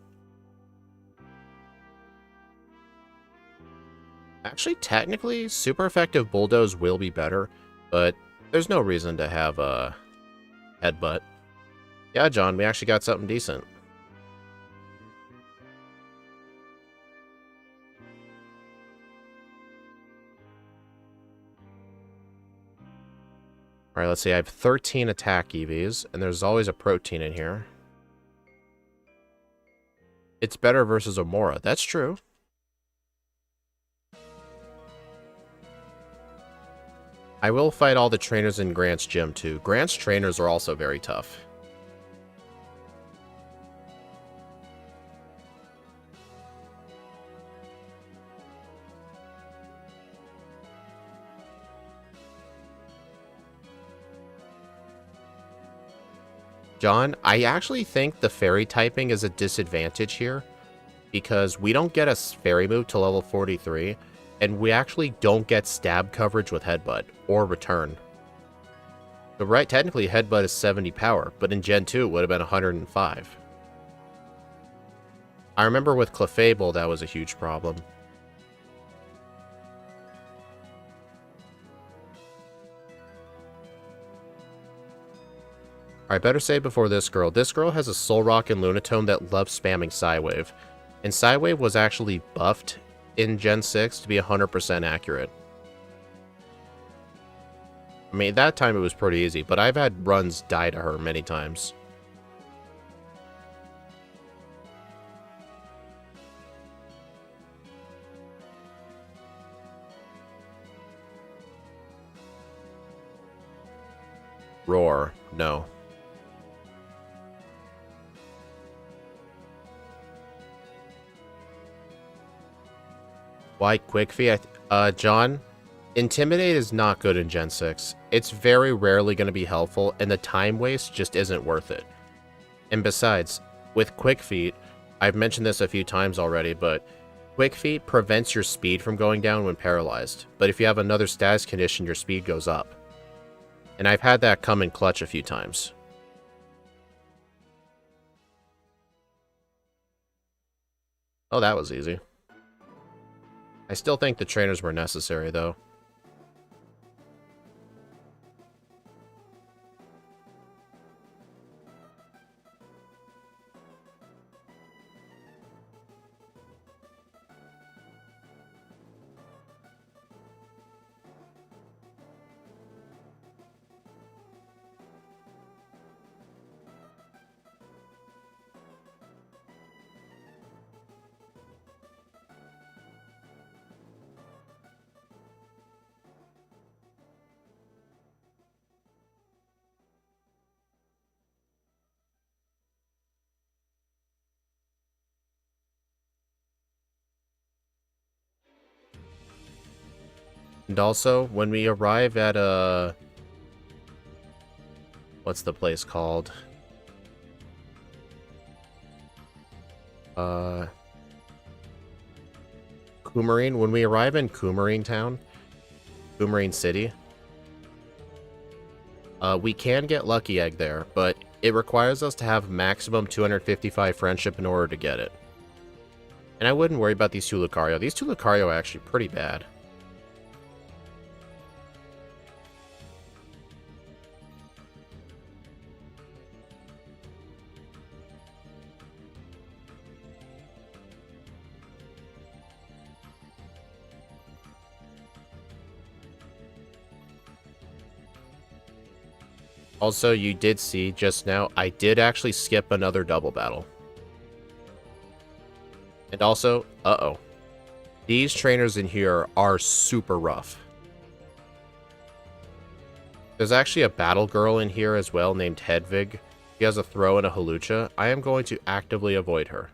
Actually, technically, super effective Bulldoze will be better, but there's no reason to have a Headbutt. Yeah, John, we actually got something decent. Alright, let's see. I have 13 attack EVs, and there's always a protein in here. It's better versus Omora. That's true. I will fight all the trainers in Grant's gym, too. Grant's trainers are also very tough. John, I actually think the fairy typing is a disadvantage here, because we don't get a fairy move to level 43, and we actually don't get stab coverage with Headbutt, or Return. So right, technically Headbutt is 70 power, but in Gen 2 it would have been 105. I remember with Clefable that was a huge problem. I better say before this girl. This girl has a Soul Rock and Lunatone that loves spamming Psywave. And Psywave was actually buffed in Gen 6 to be 100% accurate. I mean, that time it was pretty easy, but I've had runs die to her many times. Roar, no. Why Quick Fee? John, Intimidate is not good in Gen 6. It's very rarely going to be helpful, and the time waste just isn't worth it. And besides, with Quick Feet, I've mentioned this a few times already, but Quick Feet prevents your speed from going down when paralyzed. But if you have another status condition, your speed goes up. And I've had that come in clutch a few times. Oh, that was easy. I still think the trainers were necessary, though. And also, when we arrive at what's the place called? Coumarine. When we arrive in Coumarine Town, Coumarine City, we can get Lucky Egg there, but it requires us to have maximum 255 friendship in order to get it. And I wouldn't worry about these two Lucario. These two Lucario are actually pretty bad. Also, you did see just now, I did actually skip another double battle. And also, uh-oh. These trainers in here are super rough. There's actually a battle girl in here as well named Hedvig. She has a throw and a Hawlucha. I am going to actively avoid her.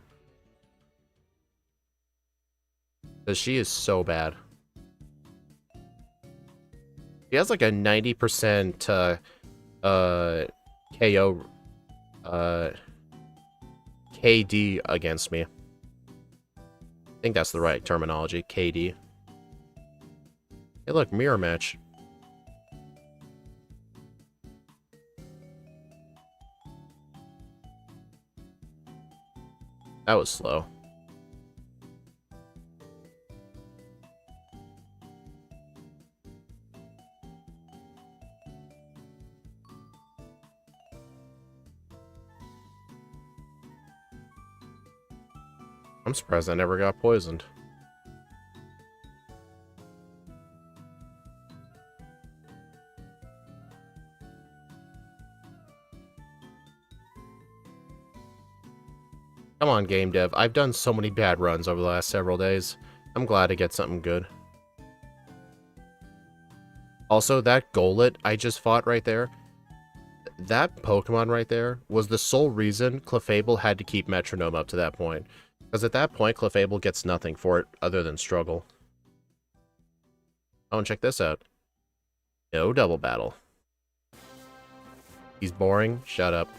Because she is so bad. She has like a 90% KO KD against me. I think that's the right terminology, KD. Hey look, mirror match. That was slow. I'm surprised I never got poisoned. Come on, game dev. I've done so many bad runs over the last several days. I'm glad to get something good. Also, that Golett I just fought right there, that Pokemon right there was the sole reason Clefable had to keep Metronome up to that point. Because at that point, Clefable gets nothing for it other than struggle. Oh, and check this out. No double battle. He's boring. Shut up.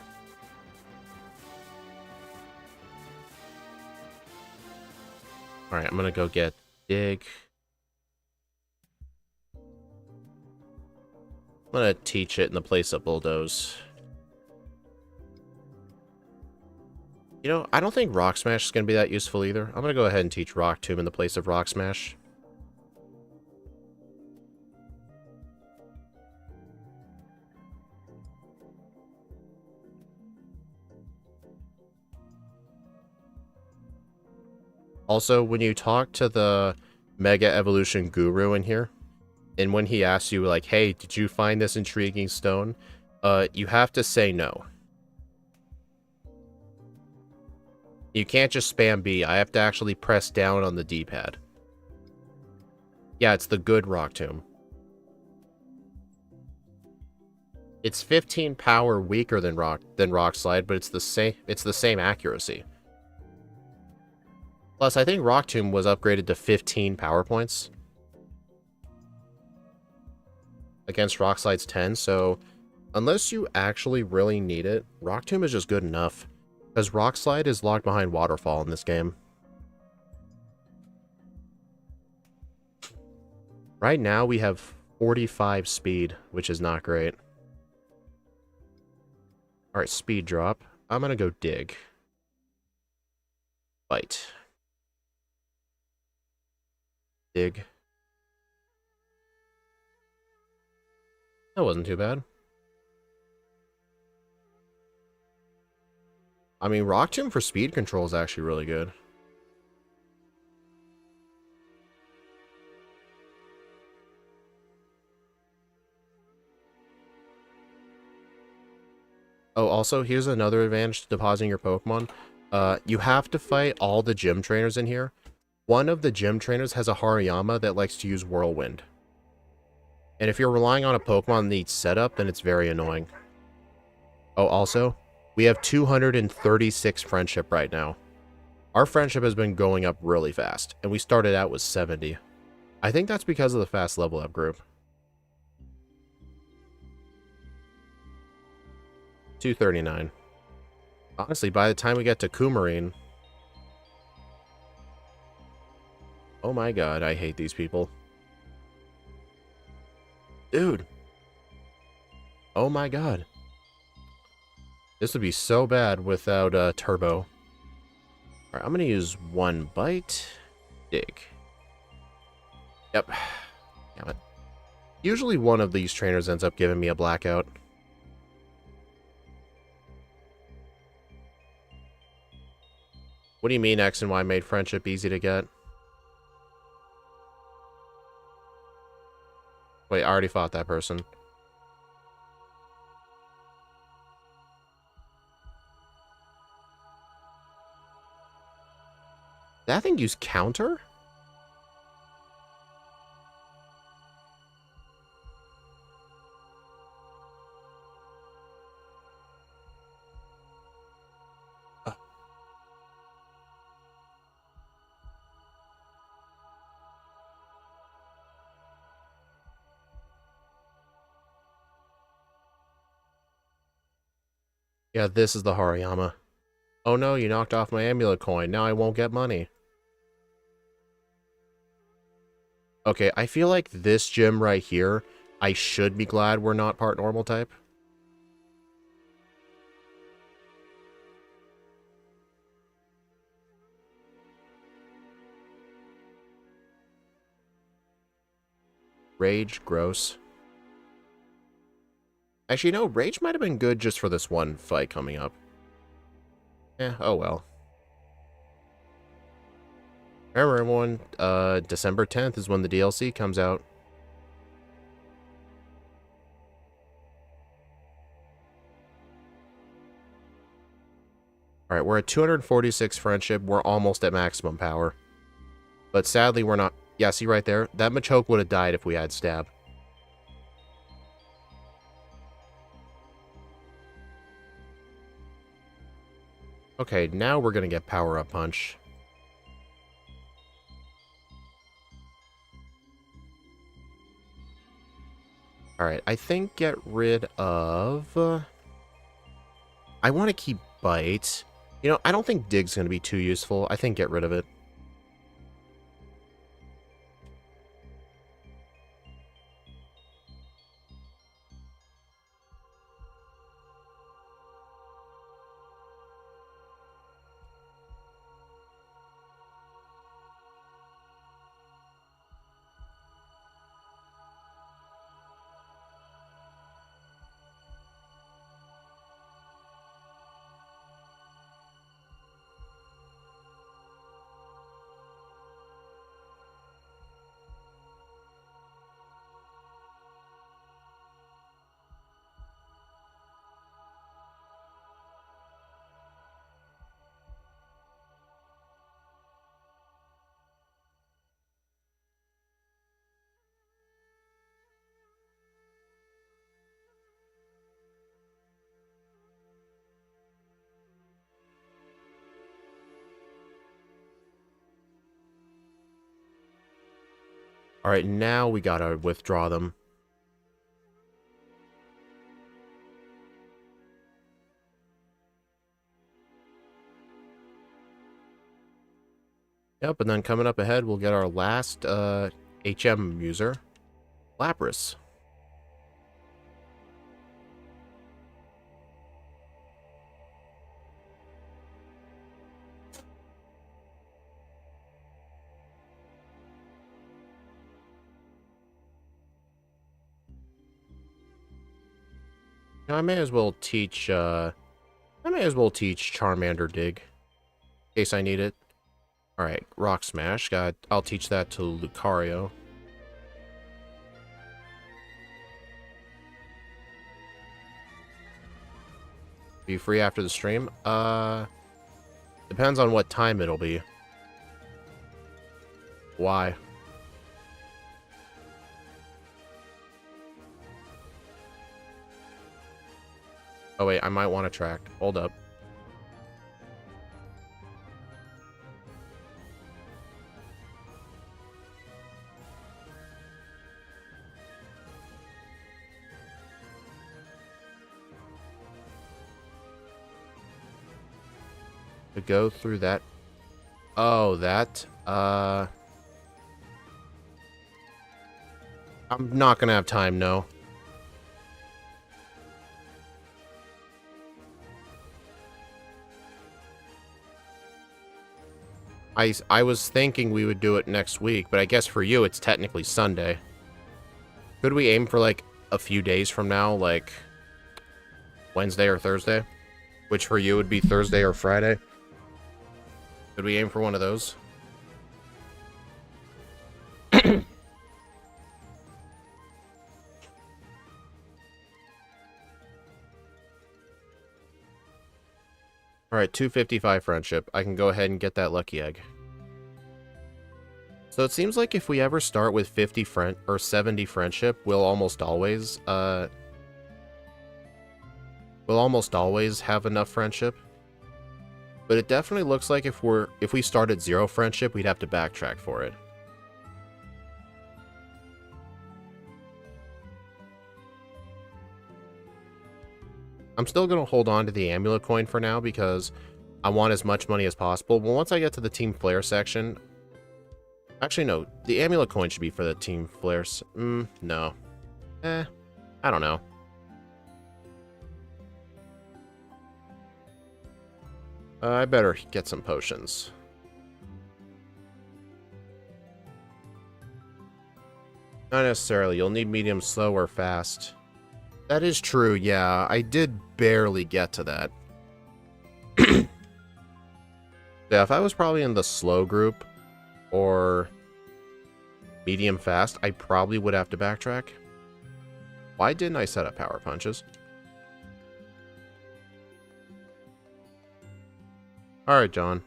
Alright, I'm gonna go get Dig. I'm gonna teach it in the place of Bulldoze. You know, I don't think Rock Smash is going to be that useful either. I'm going to go ahead and teach Rock Tomb in the place of Rock Smash. Also, when you talk to the Mega Evolution Guru in here, and when he asks you, like, hey, did you find this intriguing stone? You have to say no. You can't just spam B. I have to actually press down on the D-pad. Yeah, it's the good Rock Tomb. It's 15 power weaker than Rock Slide, but it's the same accuracy. Plus, I think Rock Tomb was upgraded to 15 power points against Rock Slide's 10, so unless you actually really need it, Rock Tomb is just good enough. Because Rock Slide is locked behind Waterfall in this game. Right now, we have 45 speed, which is not great. Alright, speed drop. I'm gonna go Dig. Bite. Dig. That wasn't too bad. I mean, Rock Tomb for speed control is actually really good. Oh, also, here's another advantage to depositing your Pokemon. You have to fight all the gym trainers in here. One of the gym trainers has a Hariyama that likes to use Whirlwind. And if you're relying on a Pokemon that needs setup, then it's very annoying. Oh, also, we have 236 friendship right now. Our friendship has been going up really fast, and we started out with 70. I think that's because of the fast level up group. 239. Honestly, by the time we get to Coumarine... Oh my god, I hate these people. Dude. Oh my god. This would be so bad without Turbo. Alright, I'm gonna use one bite. Dig. Yep. Damn it. Usually one of these trainers ends up giving me a blackout. What do you mean X and Y made friendship easy to get? Wait, I already fought that person. Did that thing use counter? Yeah, this is the Hariyama. Oh no, you knocked off my amulet coin. Now I won't get money. Okay, I feel like this gym right here, I should be glad we're not part normal type. Rage, gross. Actually, no, Rage might have been good just for this one fight coming up. Oh well. Remember, everyone, December 10th is when the DLC comes out. Alright, we're at 246 friendship. We're almost at maximum power. But sadly, we're not... Yeah, see right there? That Machoke would have died if we had stab. Okay, now we're gonna get power-up punch. Alright, I think get rid of... I want to keep Bite. You know, I don't think Dig's going to be too useful. I think get rid of it. Alright, now we gotta withdraw them. Yep, and then coming up ahead, we'll get our last HM user, Lapras. Now, I may as well teach Charmander Dig, in case I need it. Alright, Rock Smash. I'll teach that to Lucario. Be free after the stream? Depends on what time it'll be. Why? Oh wait, I might want to track. Hold up. to go through that. Oh, that. I'm not gonna have time, no. I was thinking we would do it next week, but I guess for you it's technically Sunday. Could we aim for like a few days from now, like Wednesday or Thursday? Which for you would be Thursday or Friday? Could we aim for one of those? Alright, 255 friendship. I can go ahead and get that lucky egg. So it seems like if we ever start with 50 friend or 70 friendship, we'll almost always have enough friendship. But it definitely looks like if we start at 0 friendship, we'd have to backtrack for it. I'm still going to hold on to the amulet coin for now because I want as much money as possible. But once I get to the Team Flare section... Actually, no. The amulet coin should be for the Team Flares. No. I don't know. I better get some potions. Not necessarily. You'll need medium, slow, or fast. That is true, yeah. I did barely get to that. Yeah, if I was probably in the slow group or medium fast, I probably would have to backtrack. Why didn't I set up power punches? Alright, John.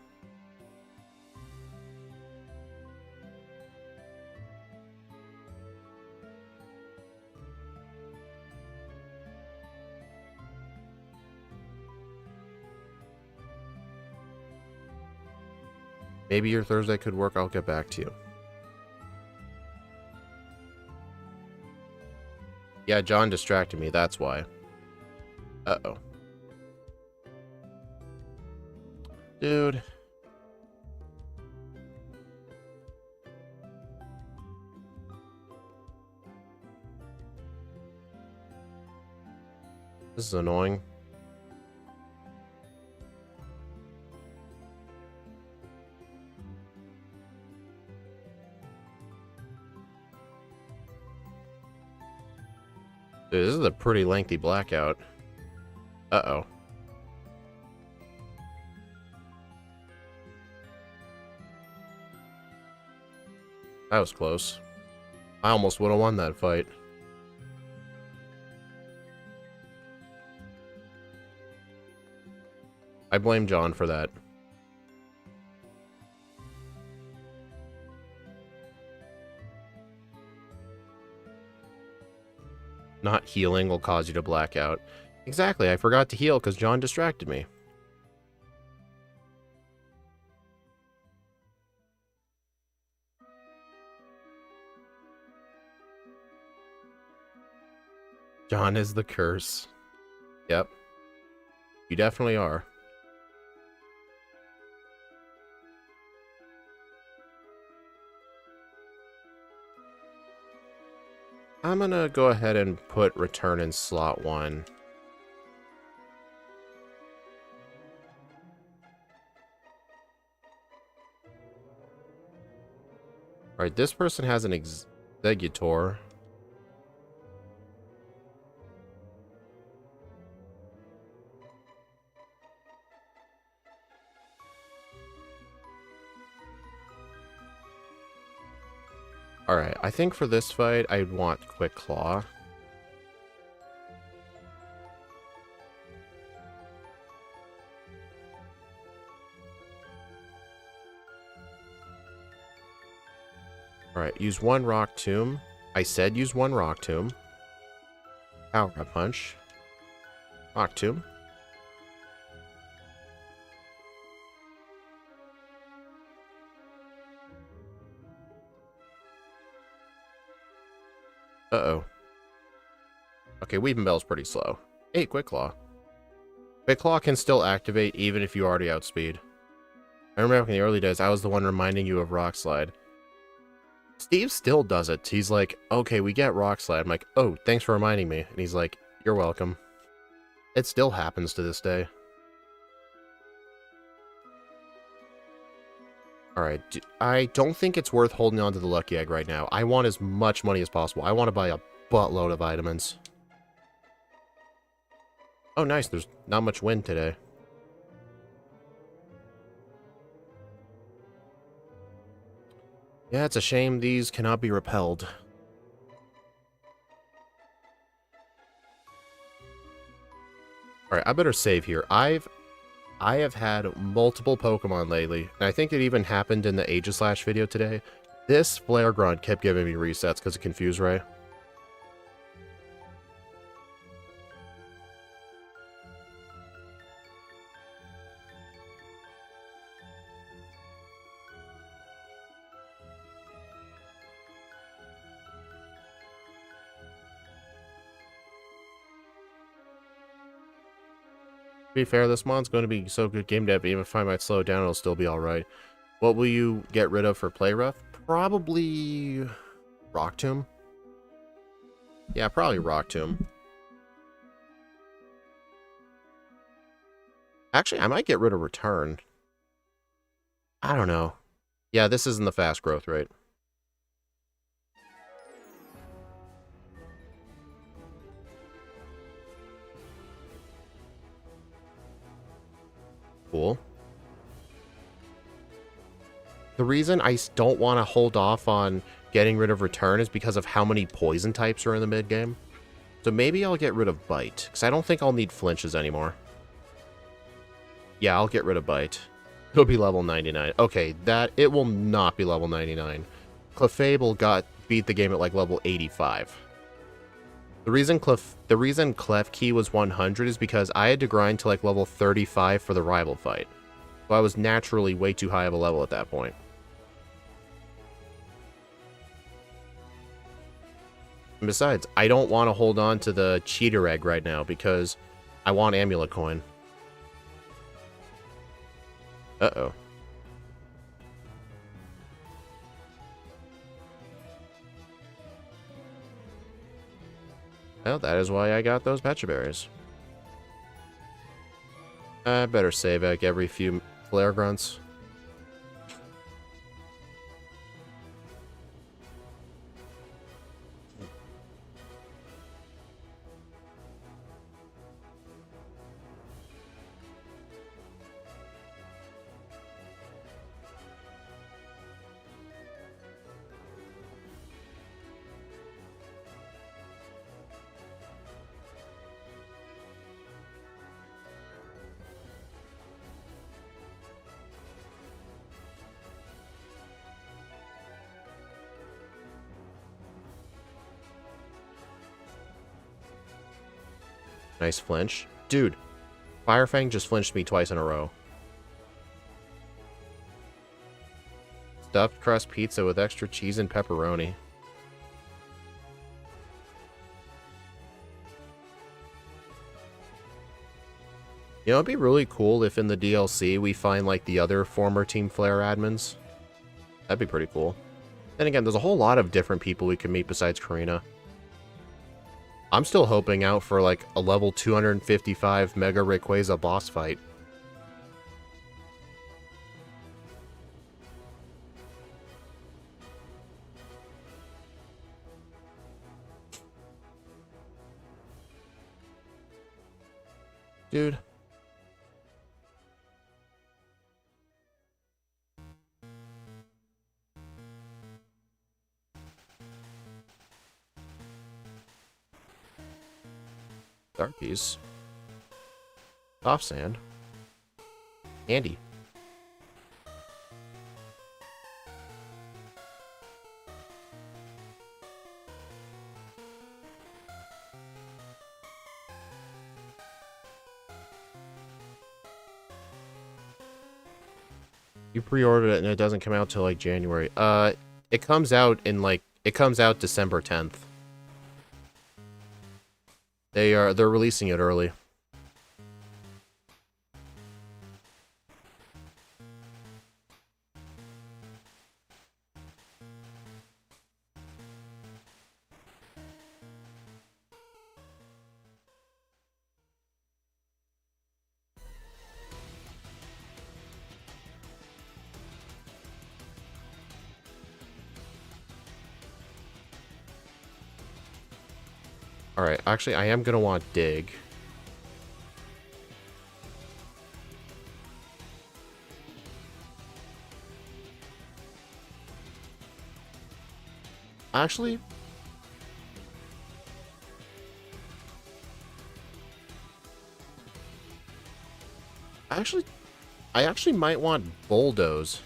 Maybe your Thursday could work. I'll get back to you. Yeah, John distracted me. That's why. Uh-oh. Dude. This is annoying. Dude, this is a pretty lengthy blackout. Uh-oh. That was close. I almost would have won that fight. I blame John for that. Not healing will cause you to black out. Exactly, I forgot to heal because John distracted me. John is the curse. Yep. You definitely are. I'm gonna go ahead and put return in slot 1. Alright, this person has an executor. Alright, I think for this fight, I'd want Quick Claw. Alright, use 1 Rock Tomb. I said use 1 Rock Tomb. Power Up Punch. Rock Tomb. Uh-oh. Okay, Weeping Bell's pretty slow. 8 Quick Claw. Quick Claw can still activate even if you already outspeed. I remember back in the early days, I was the one reminding you of Rock Slide. Steve still does it. He's like, okay, we get Rock Slide. I'm like, oh, thanks for reminding me. And he's like, you're welcome. It still happens to this day. Alright, I don't think it's worth holding on to the Lucky Egg right now. I want as much money as possible. I want to buy a buttload of vitamins. Oh, nice. There's not much wind today. Yeah, it's a shame these cannot be repelled. Alright, I better save here. I have had multiple Pokemon lately, and I think it even happened in the Aegislash video today. This Flare Grunt kept giving me resets because of Confuse Ray. To be fair, this mon's going to be so good game dev, even if I might slow it down, it'll still be alright. What will you get rid of for Play Rough? Probably Rock Tomb. Yeah, probably Rock Tomb. Actually, I might get rid of Return. I don't know. Yeah, this isn't the fast growth rate. Cool. The reason I don't want to hold off on getting rid of Return is because of how many poison types are in the mid-game. So maybe I'll get rid of Bite, because I don't think I'll need flinches anymore. Yeah, I'll get rid of Bite. It'll be level 99. Okay, it will not be level 99. Clefable beat the game at like level 85. The reason Klefki was 100 is because I had to grind to like level 35 for the rival fight. So I was naturally way too high of a level at that point. And besides, I don't want to hold on to the cheater egg right now because I want Amulet Coin. Uh-oh. Well, that is why I got those Pecha Berries. I better save like every few Flare Grunts. Nice flinch. Dude, Firefang just flinched me twice in a row. Stuffed crust pizza with extra cheese and pepperoni. You know, it'd be really cool if in the DLC we find, like, the other former Team Flare admins. That'd be pretty cool. Then again, there's a whole lot of different people we can meet besides Karina. I'm still hoping out for, like, a level 255 Mega Rayquaza boss fight. Dude. Darkies. Soft Sand. Andy. You pre-ordered it and it doesn't come out till like January. It comes out December 10th. They're releasing it early. Alright, actually, I am gonna want dig. Actually, actually, I actually might want bulldoze.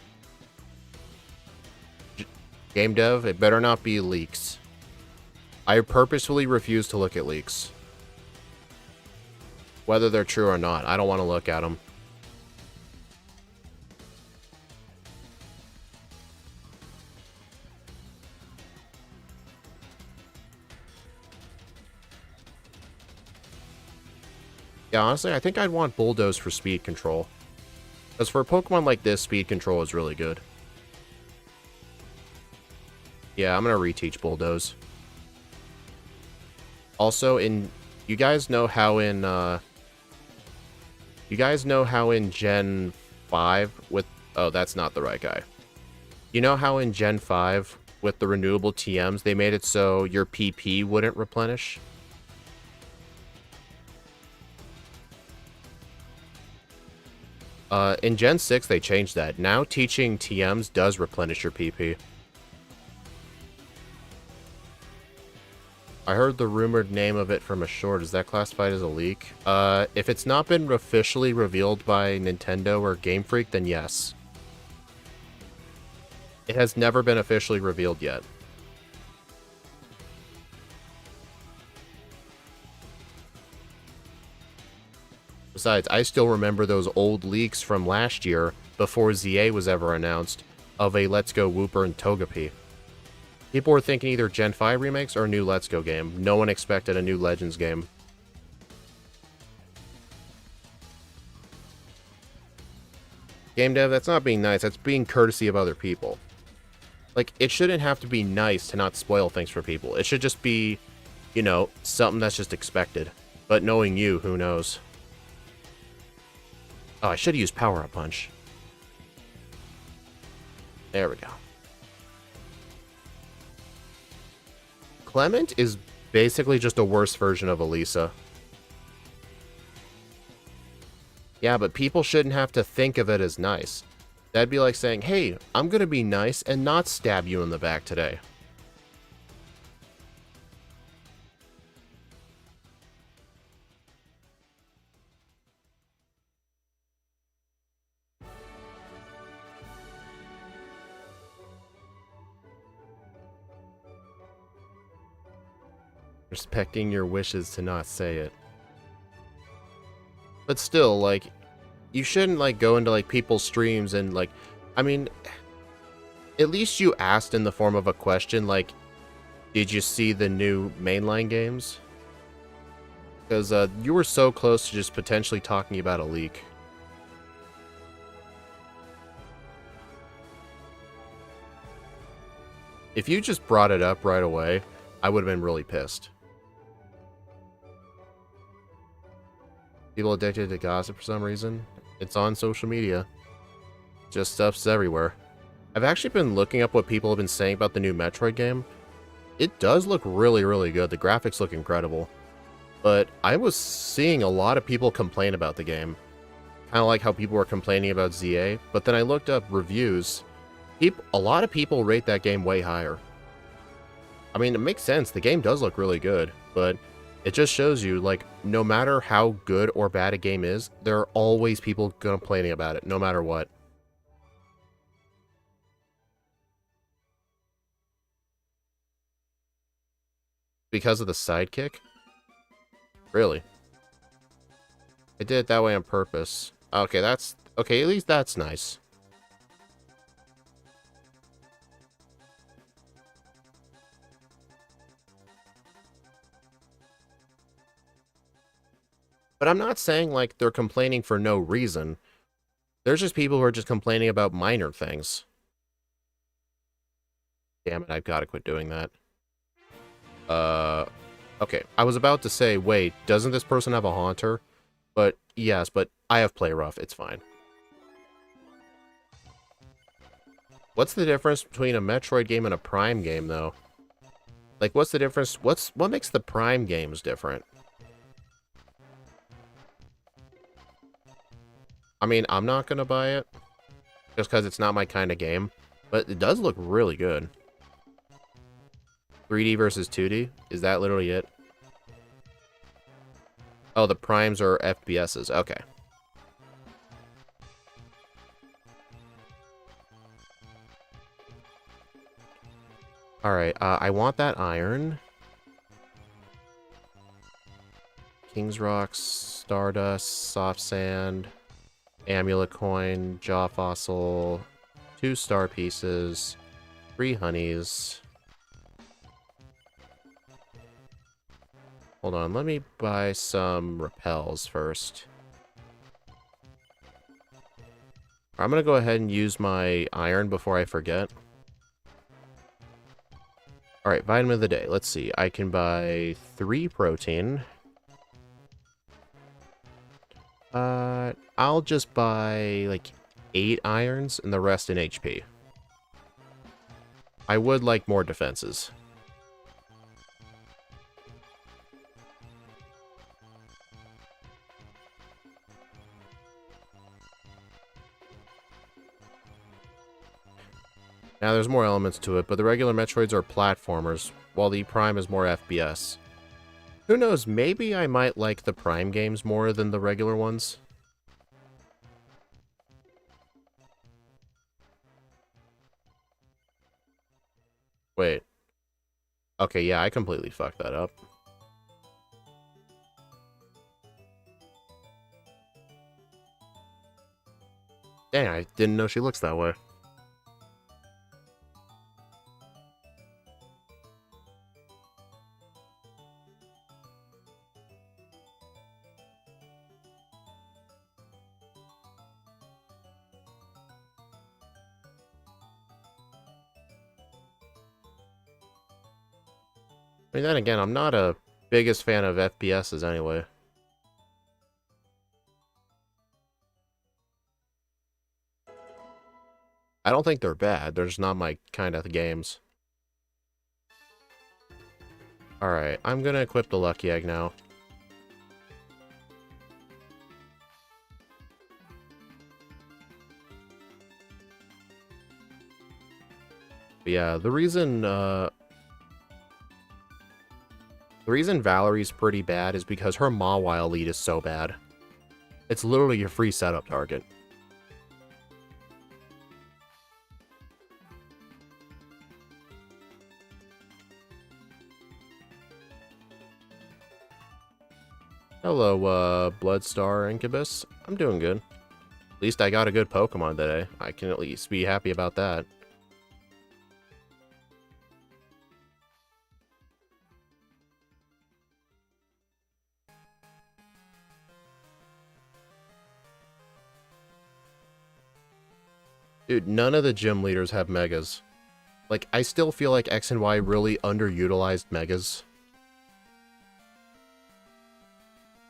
Game dev, it better not be leaks. I purposefully refuse to look at leaks. Whether they're true or not, I don't want to look at them. Yeah, honestly, I think I'd want bulldoze for speed control. Because for a Pokemon like this, speed control is really good. Yeah, I'm gonna reteach bulldoze. Also, you guys know how in Gen 5 with... Oh, that's not the right guy. You know how in Gen 5 with the renewable TMs, they made it so your PP wouldn't replenish? In Gen 6, they changed that. Now teaching TMs does replenish your PP. I heard the rumored name of it from a short. Is that classified as a leak? If it's not been officially revealed by Nintendo or Game Freak, then yes. It has never been officially revealed yet. Besides, I still remember those old leaks from last year, before ZA was ever announced, of a Let's Go Wooper and Togepi. People were thinking either Gen 5 remakes or a new Let's Go game. No one expected a new Legends game. Game dev, that's not being nice, that's being courtesy of other people. Like, it shouldn't have to be nice to not spoil things for people. It should just be, you know, something that's just expected. But knowing you, who knows? Oh, I should have used Power-Up Punch. There we go. Clement is basically just a worse version of Elisa. Yeah, but people shouldn't have to think of it as nice. That'd be like saying, hey, I'm gonna be nice and not stab you in the back today. Respecting your wishes to not say it. But still, like, you shouldn't, like, go into, like, people's streams and, like, I mean, at least you asked in the form of a question, like, did you see the new mainline games? Because, you were so close to just potentially talking about a leak. If you just brought it up right away, I would have been really pissed. People addicted to gossip for some reason. It's on social media. Just stuff's everywhere. I've actually been looking up what people have been saying about the new Metroid game. It does look really, really good. The graphics look incredible. But I was seeing a lot of people complain about the game. Kind of like how people were complaining about ZA. But then I looked up reviews. A lot of people rate that game way higher. I mean, it makes sense. The game does look really good. But it just shows you, like, no matter how good or bad a game is, there are always people complaining about it, no matter what. Because of the sidekick? Really? I did it that way on purpose. Okay, okay, at least that's nice. But I'm not saying, like, they're complaining for no reason. There's just people who are just complaining about minor things. Damn it, I've got to quit doing that. Okay, I was about to say, wait, doesn't this person have a Haunter? But, yes, but I have Play Rough, it's fine. What's the difference between a Metroid game and a Prime game, though? Like, what's the difference? What makes the Prime games different? I mean, I'm not gonna buy it just because it's not my kind of game, but it does look really good. 3D versus 2D? Is that literally it? Oh, the primes are FPSs. Okay. Alright, I want that iron. King's Rocks, Stardust, Soft Sand, Amulet Coin, Jaw Fossil, 2 star pieces, 3 honeys. Hold on, let me buy some repels first. I'm gonna go ahead and use my iron before I forget. Alright, vitamin of the day. Let's see. I can buy 3 protein. I'll just buy, like, 8 irons and the rest in HP. I would like more defenses. Now, there's more elements to it, but the regular Metroids are platformers, while the Prime is more FPS. Who knows, maybe I might like the Prime games more than the regular ones. Wait. Okay, yeah, I completely fucked that up. Dang, I didn't know she looks that way. I mean, then again, I'm not a biggest fan of FPSs anyway. I don't think they're bad. They're just not my kind of games. Alright, I'm gonna equip the Lucky Egg now. But yeah, the reason Valerie's pretty bad is because her Mawile lead is so bad. It's literally your free setup target. Hello, Bloodstar Incubus. I'm doing good. At least I got a good Pokemon today. I can at least be happy about that. Dude, none of the gym leaders have Megas. Like, I still feel like X and Y really underutilized Megas.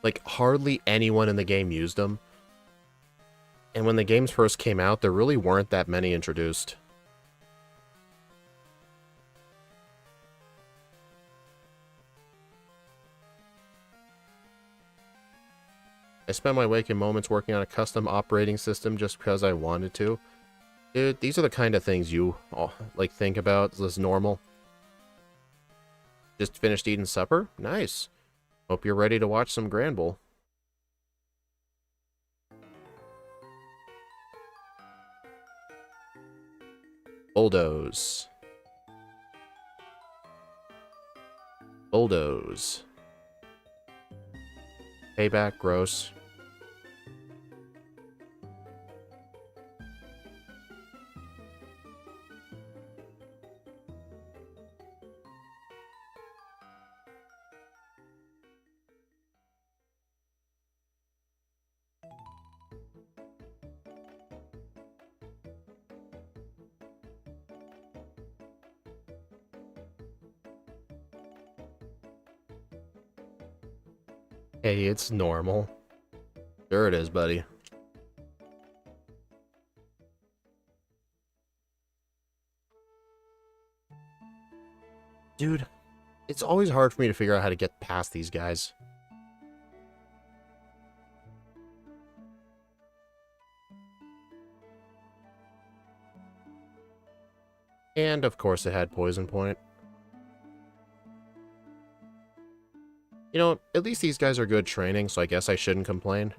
Like, hardly anyone in the game used them. And when the games first came out, there really weren't that many introduced. I spent my waking moments working on a custom operating system just because I wanted to. Dude, these are the kind of things you, like, think about as normal. Just finished eating supper? Nice. Hope you're ready to watch some Granbull. Bulldoze. Bulldoze. Payback, gross. Hey, it's normal. Sure it is, buddy. Dude, It's always hard for me to figure out how to get past these guys. And, of course, it had Poison Point. You know, at least these guys are good training, so I guess I shouldn't complain.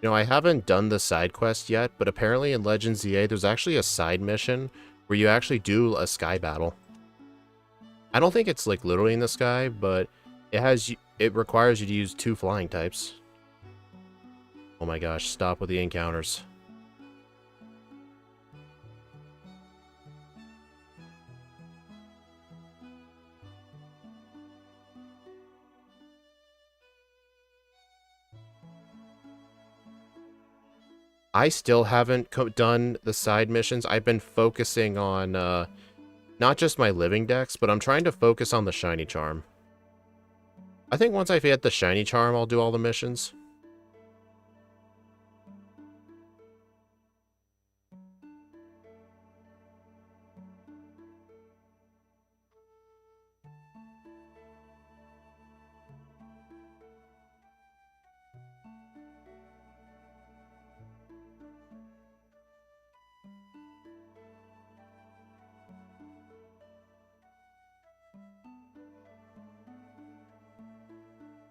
You know, I haven't done the side quest yet, but apparently in Legends ZA, there's actually a side mission where you actually do a sky battle. I don't think it's like literally in the sky, but it requires you to use 2 flying types. Oh my gosh, stop with the encounters. I still haven't done the side missions. I've been focusing on not just my living dex, but I'm trying to focus on the shiny charm. I think once I get the shiny charm, I'll do all the missions.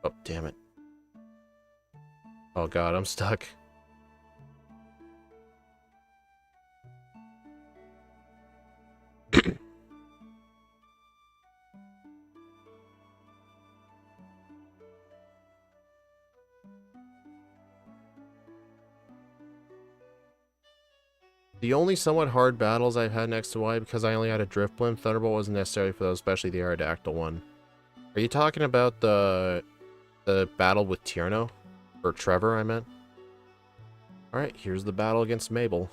Oh, damn it. Oh god, I'm stuck. The only somewhat hard battles I've had next to Y, because I only had a Drift Blimp, Thunderbolt wasn't necessary for those, especially the Aerodactyl one. Are you talking about the battle with Tierno? Or Trevor, I meant? Alright, here's the battle against Mabel.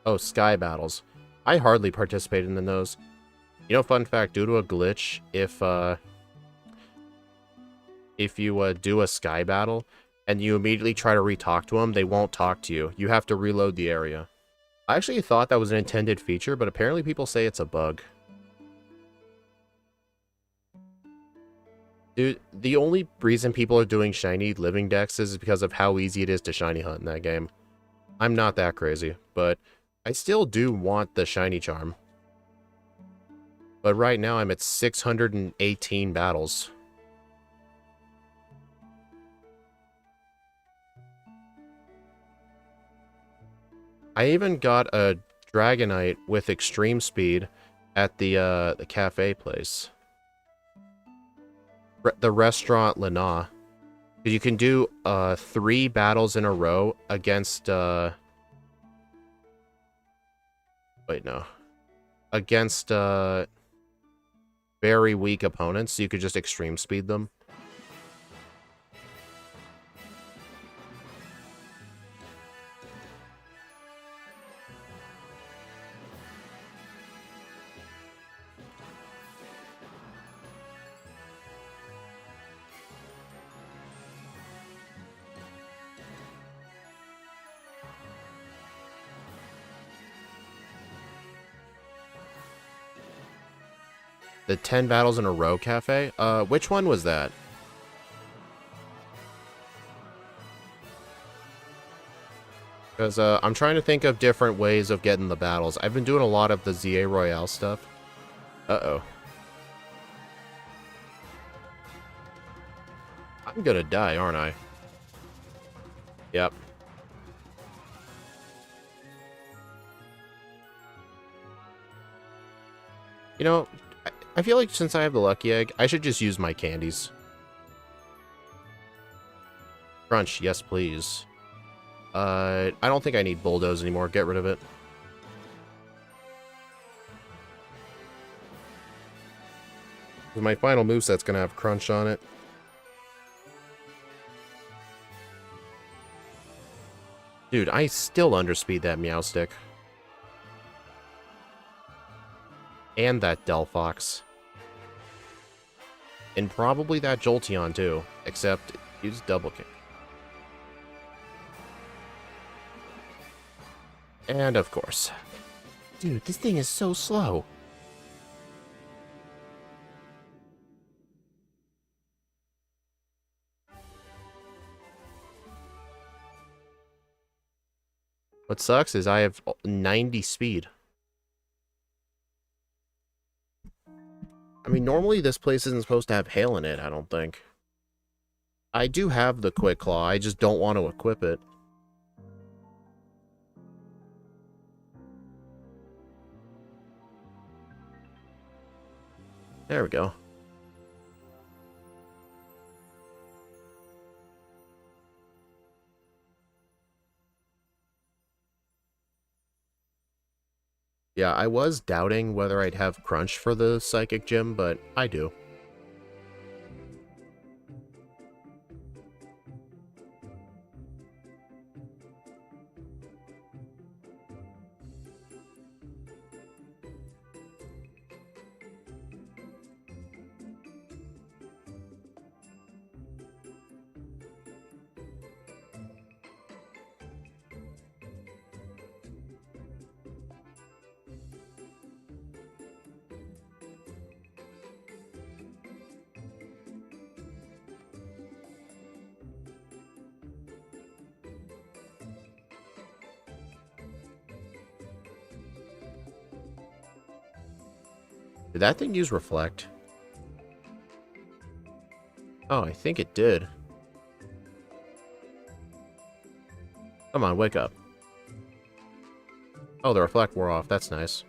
Oh, Sky Battles. I hardly participated in those. You know, fun fact, due to a glitch, if you do a Sky Battle, and you immediately try to re-talk to them, they won't talk to you. You have to reload the area. I actually thought that was an intended feature, but apparently people say it's a bug. Dude, the only reason people are doing shiny living dexes is because of how easy it is to shiny hunt in that game. I'm not that crazy, but I still do want the shiny charm. But right now I'm at 618 battles. I even got a Dragonite with extreme speed at the cafe place. The restaurant Lana. You can do 3 battles in a row against wait, no. Against very weak opponents, so you could just extreme speed them. The 10 battles in a row cafe? Which one was that? Because I'm trying to think of different ways of getting the battles. I've been doing a lot of the ZA Royale stuff. Uh-oh. I'm gonna die, aren't I? Yep. You know, I feel like since I have the Lucky Egg, I should just use my candies. Crunch, yes please. I don't think I need Bulldoze anymore. Get rid of it. My final moveset's gonna have crunch on it. Dude, I still underspeed that Meowstic. And that Delphox. And probably that Jolteon, too. Except, use double kick. And, of course. Dude, this thing is so slow. What sucks is I have 90 speed. I mean, normally this place isn't supposed to have hail in it, I don't think. I do have the Quick Claw, I just don't want to equip it. There we go. Yeah, I was doubting whether I'd have Crunch for the Psychic Gym, but I do. Did that thing use Reflect? Oh, I think it did. Come on, wake up. Oh, the Reflect wore off. That's nice.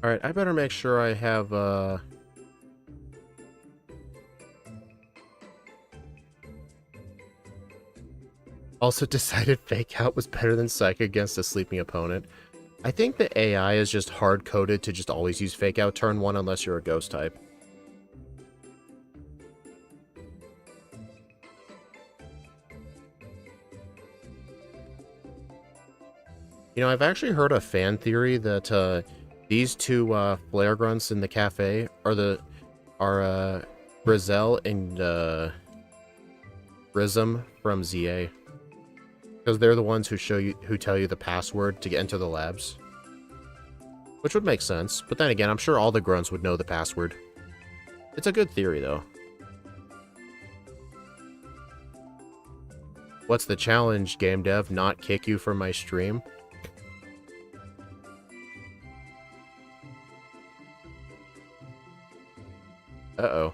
Alright, I better make sure I have, Also decided Fake Out was better than Psychic against a sleeping opponent. I think the AI is just hard-coded to just always use Fake Out turn 1 unless you're a Ghost type. You know, I've actually heard a fan theory that, these two, Flare Grunts in the cafe are Brizzell and, Prism from ZA. Because they're the ones who tell you the password to get into the labs. Which would make sense, but then again, I'm sure all the grunts would know the password. It's a good theory, though. What's the challenge, game dev? Not kick you from my stream? Uh-oh.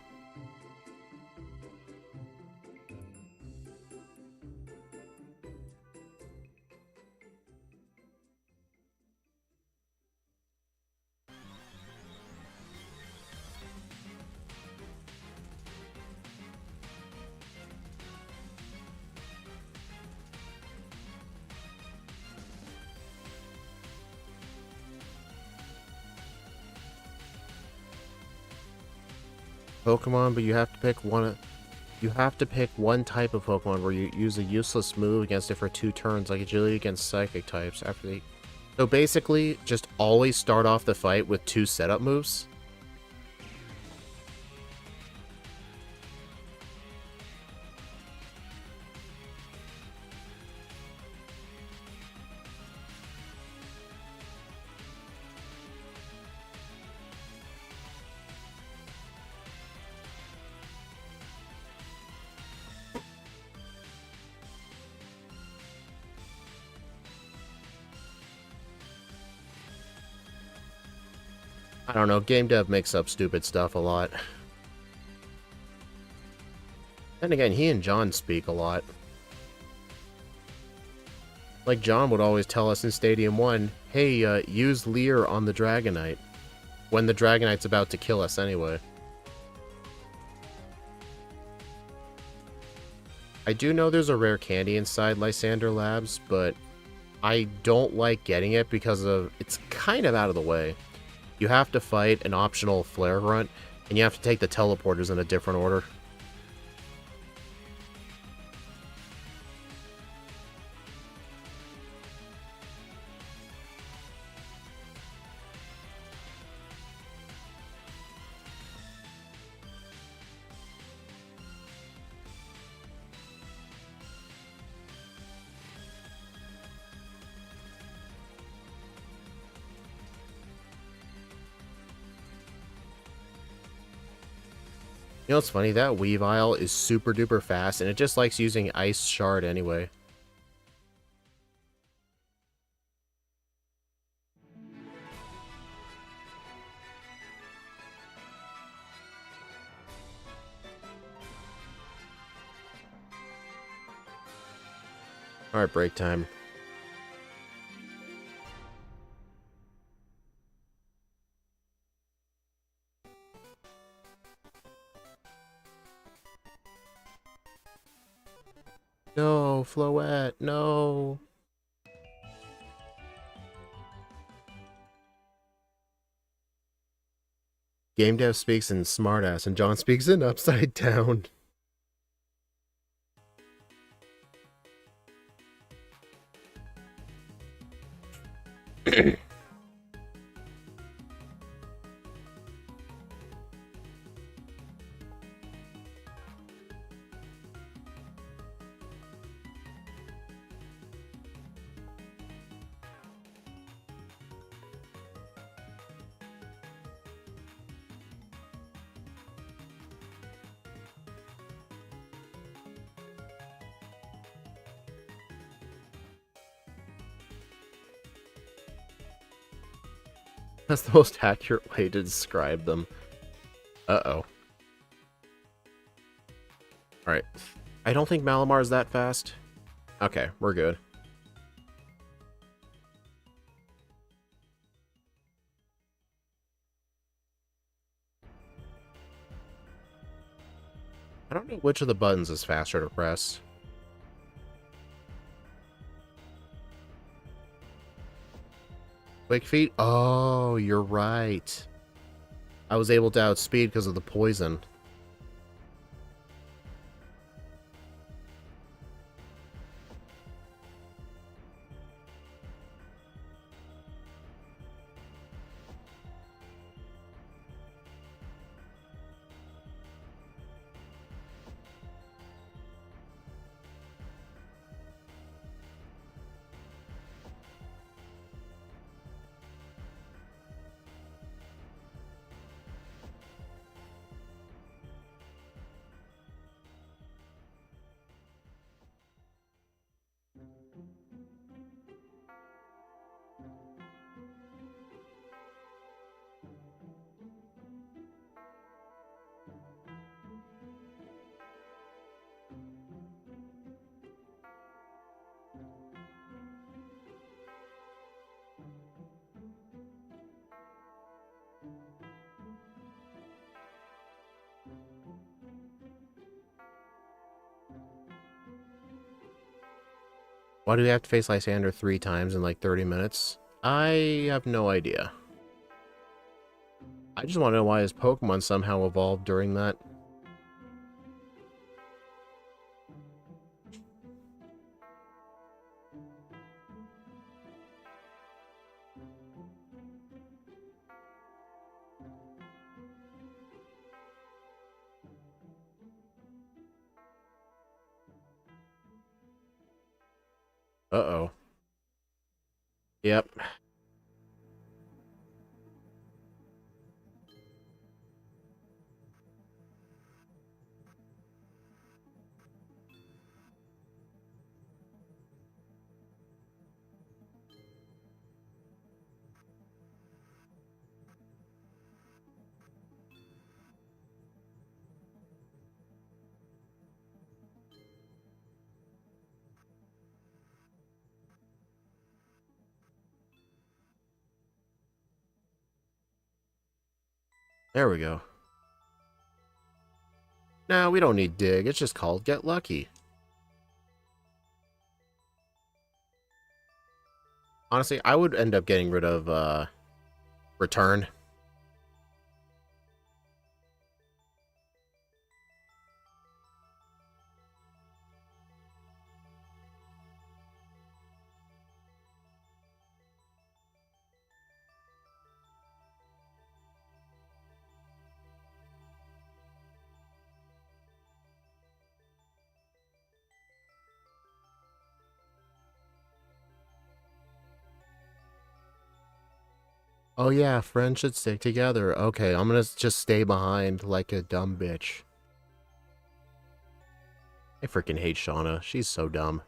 Pokemon, but you have to pick one. You have to pick one type of Pokemon where you use a useless move against it for 2 turns, like Agility against Psychic types. So basically, just always start off the fight with 2 setup moves. I don't know, game dev makes up stupid stuff a lot. Then again, he and John speak a lot. Like, John would always tell us in Stadium 1, hey, use Leer on the Dragonite. When the Dragonite's about to kill us anyway. I do know there's a rare candy inside Lysander Labs, but I don't like getting it because of it's kind of out of the way. You have to fight an optional Flare Grunt, and you have to take the teleporters in a different order. You know what's funny? That Weavile is super duper fast, and it just likes using Ice Shard anyway. Alright, break time. No, Floette, no. Game dev speaks in smartass, and John speaks in upside down. That's the most accurate way to describe them. Uh-oh. Alright. I don't think Malamar is that fast. Okay, we're good. I don't know which of the buttons is faster to press. Quick feet? Oh, you're right. I was able to outspeed because of the poison. Why do we have to face Lysander 3 times in like 30 minutes? I have no idea. I just want to know why his Pokemon somehow evolved during that. Uh-oh. Yep. There we go. Nah, we don't need dig. It's just called get lucky. Honestly, I would end up getting rid of, return. Oh yeah, friends should stick together. Okay, I'm gonna just stay behind like a dumb bitch. I freaking hate Shauna. She's so dumb.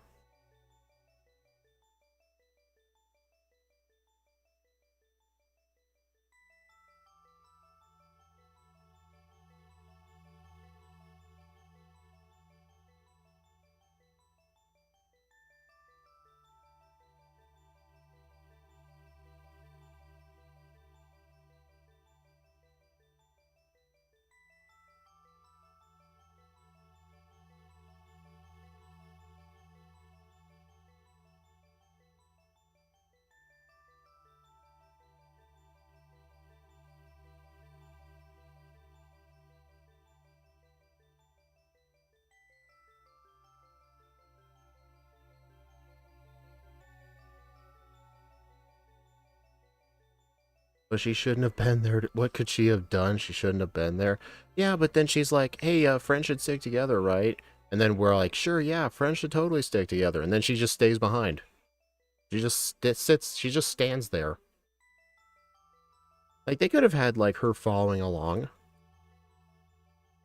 But she shouldn't have been there. What could she have done? She shouldn't have been there. Yeah, but then she's like, hey, friends should stick together, right? And then we're like, sure, yeah, friends should totally stick together. And then she just stays behind. She just sits, she just stands there. Like, they could have had, like, her following along.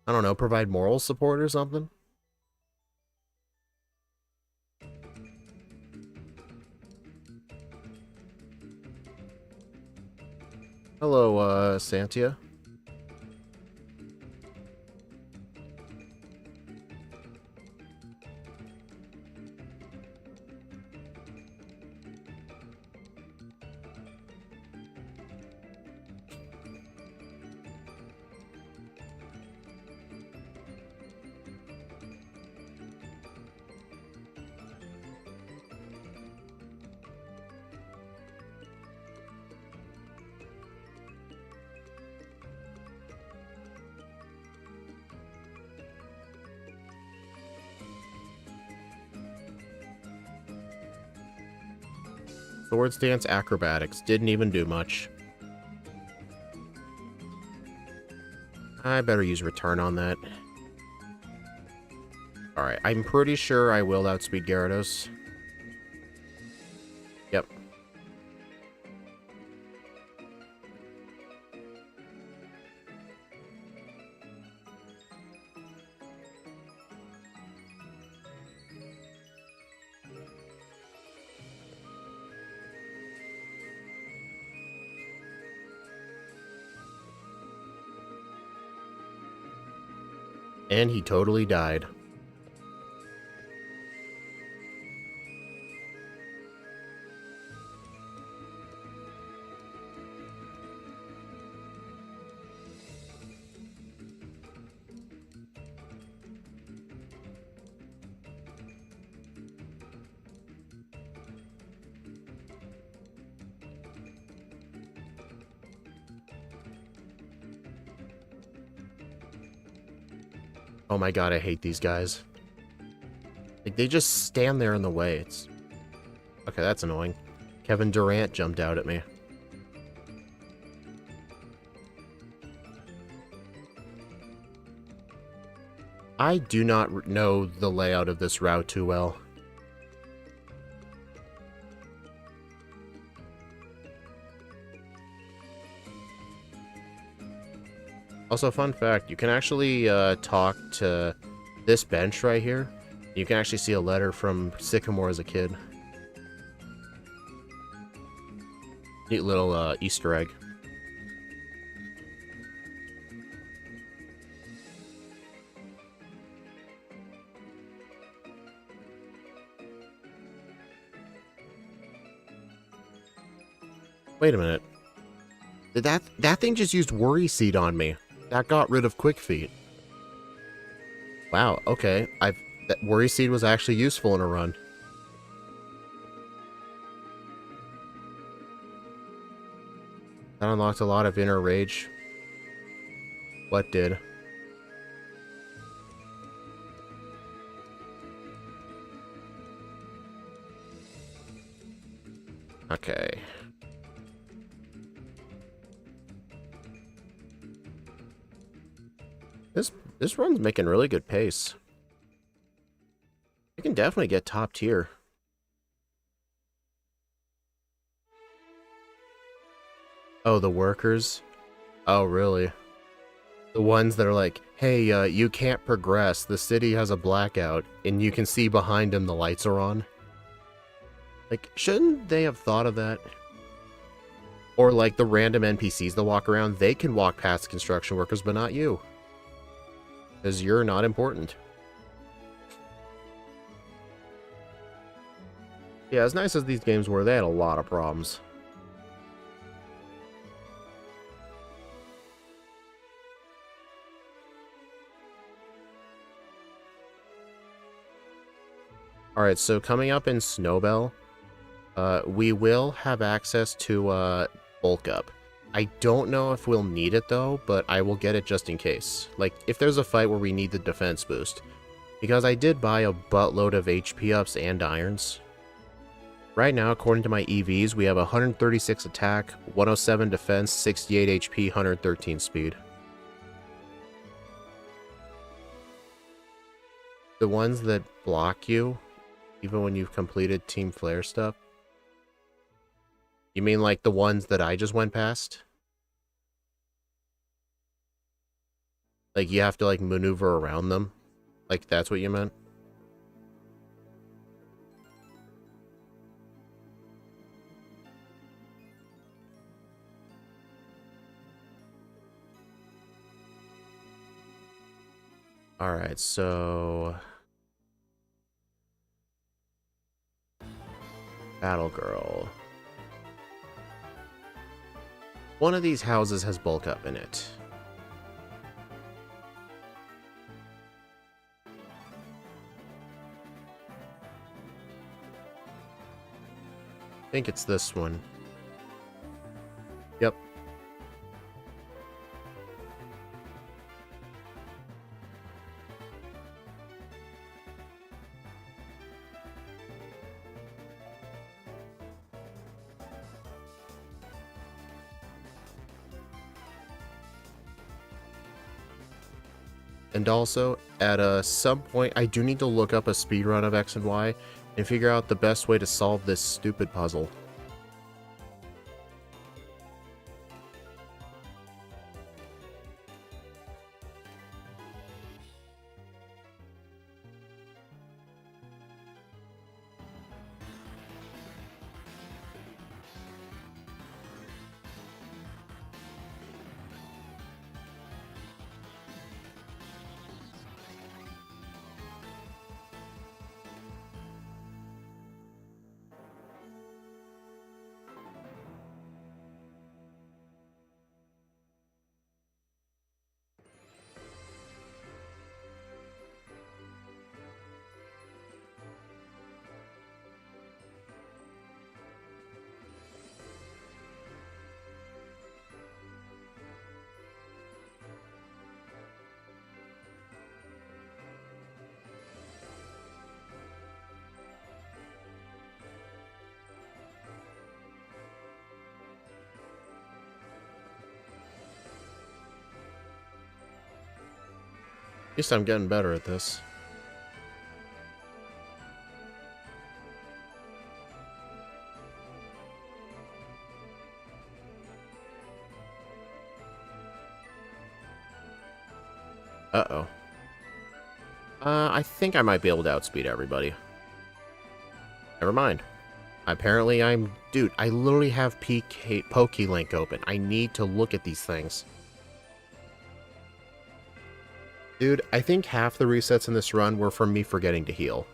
I don't know, provide moral support or something? Hello, Santia. Swords Dance Acrobatics. Didn't even do much. I better use return on that. Alright, I'm pretty sure I will outspeed Gyarados. Yep. And he totally died. Oh my god, I hate these guys. Like, they just stand there in the way. It's... Okay, that's annoying. Kevin Durant jumped out at me. I do not know the layout of this route too well. Also, fun fact, you can actually talk to this bench right here. You can actually see a letter from Sycamore as a kid. Neat little Easter egg. Wait a minute. That thing just used Worry Seed on me. That got rid of Quick Feet. Wow, okay. That Worry Seed was actually useful in a run. That unlocked a lot of inner rage. What did? Okay. This run's making really good pace. You can definitely get top tier. Oh, the workers? Oh, really? The ones that are like, hey, you can't progress. The city has a blackout, and you can see behind them the lights are on. Like, shouldn't they have thought of that? Or like the random NPCs that walk around, they can walk past construction workers, but not you. Because you're not important. Yeah, as nice as these games were, they had a lot of problems. Alright, so coming up in Snowbell, we will have access to bulk up. I don't know if we'll need it though, but I will get it just in case. Like, if there's a fight where we need the defense boost. Because I did buy a buttload of HP ups and irons. Right now, according to my EVs, we have 136 attack, 107 defense, 68 HP, 113 speed. The ones that block you, even when you've completed Team Flare stuff? You mean like the ones that I just went past? Like you have to like maneuver around them? Like that's what you meant? Alright, so... Battle Girl. One of these houses has bulk up in it. I think it's this one. Yep. And also, at some point, I do need to look up a speedrun of X and Y and figure out the best way to solve this stupid puzzle. At least I'm getting better at this. Uh-oh. I think I might be able to outspeed everybody. Never mind. Apparently I'm... Dude, I literally have PokeLink open. I need to look at these things. Dude, I think half the resets in this run were from me forgetting to heal.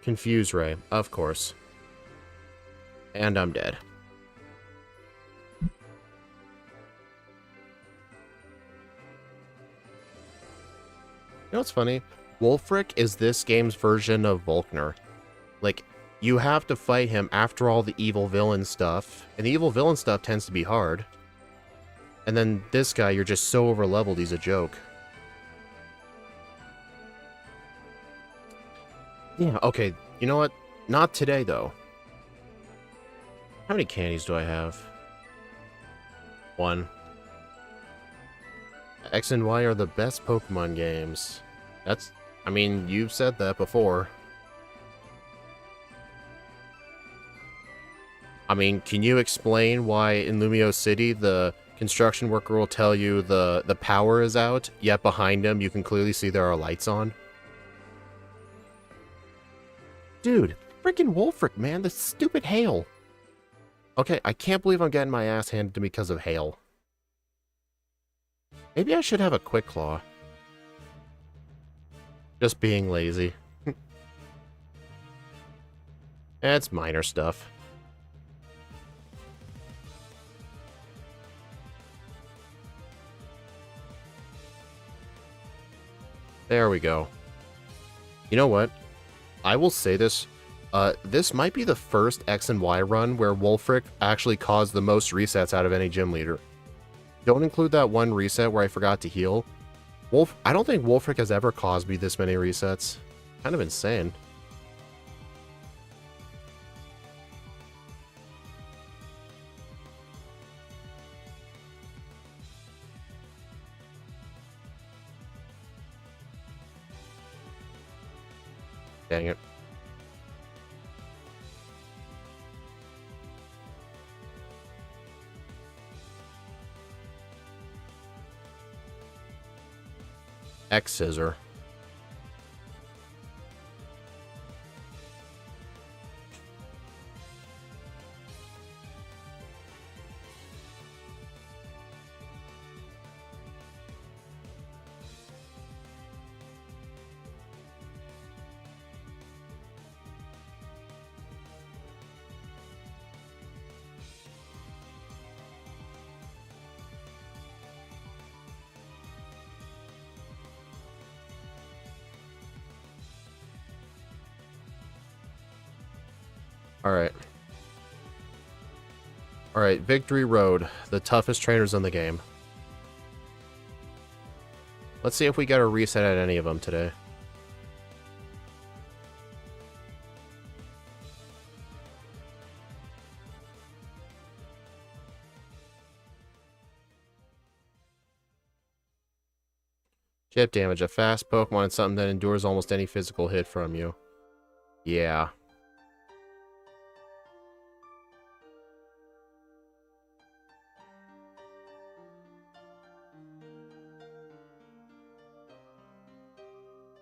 Confuse Ray, of course. And I'm dead. You know what's funny? Wulfric is this game's version of Volkner. Like, you have to fight him after all the evil villain stuff, and the evil villain stuff tends to be hard. And then this guy, you're just so over-leveled, he's a joke. Yeah, okay, you know what? Not today, though. How many candies do I have? 1. X and Y are the best Pokemon games. That's... I mean, you've said that before. I mean, can you explain why in Lumio City the construction worker will tell you the power is out, yet behind him you can clearly see there are lights on? Dude, freaking Wulfric, man, the stupid hail. Okay, I can't believe I'm getting my ass handed to me because of hail. Maybe I should have a Quick Claw. Just being lazy. It's minor stuff. There we go. You know what? I will say this. This might be the first X and Y run where Wulfric actually caused the most resets out of any gym leader. Don't include that one reset where I forgot to heal. I don't think Wulfric has ever caused me this many resets. Kind of insane. Dang it. X-Scissor. Alright. Alright, Victory Road. The toughest trainers in the game. Let's see if we get a reset at any of them today. Chip damage. A fast Pokemon is something that endures almost any physical hit from you. Yeah.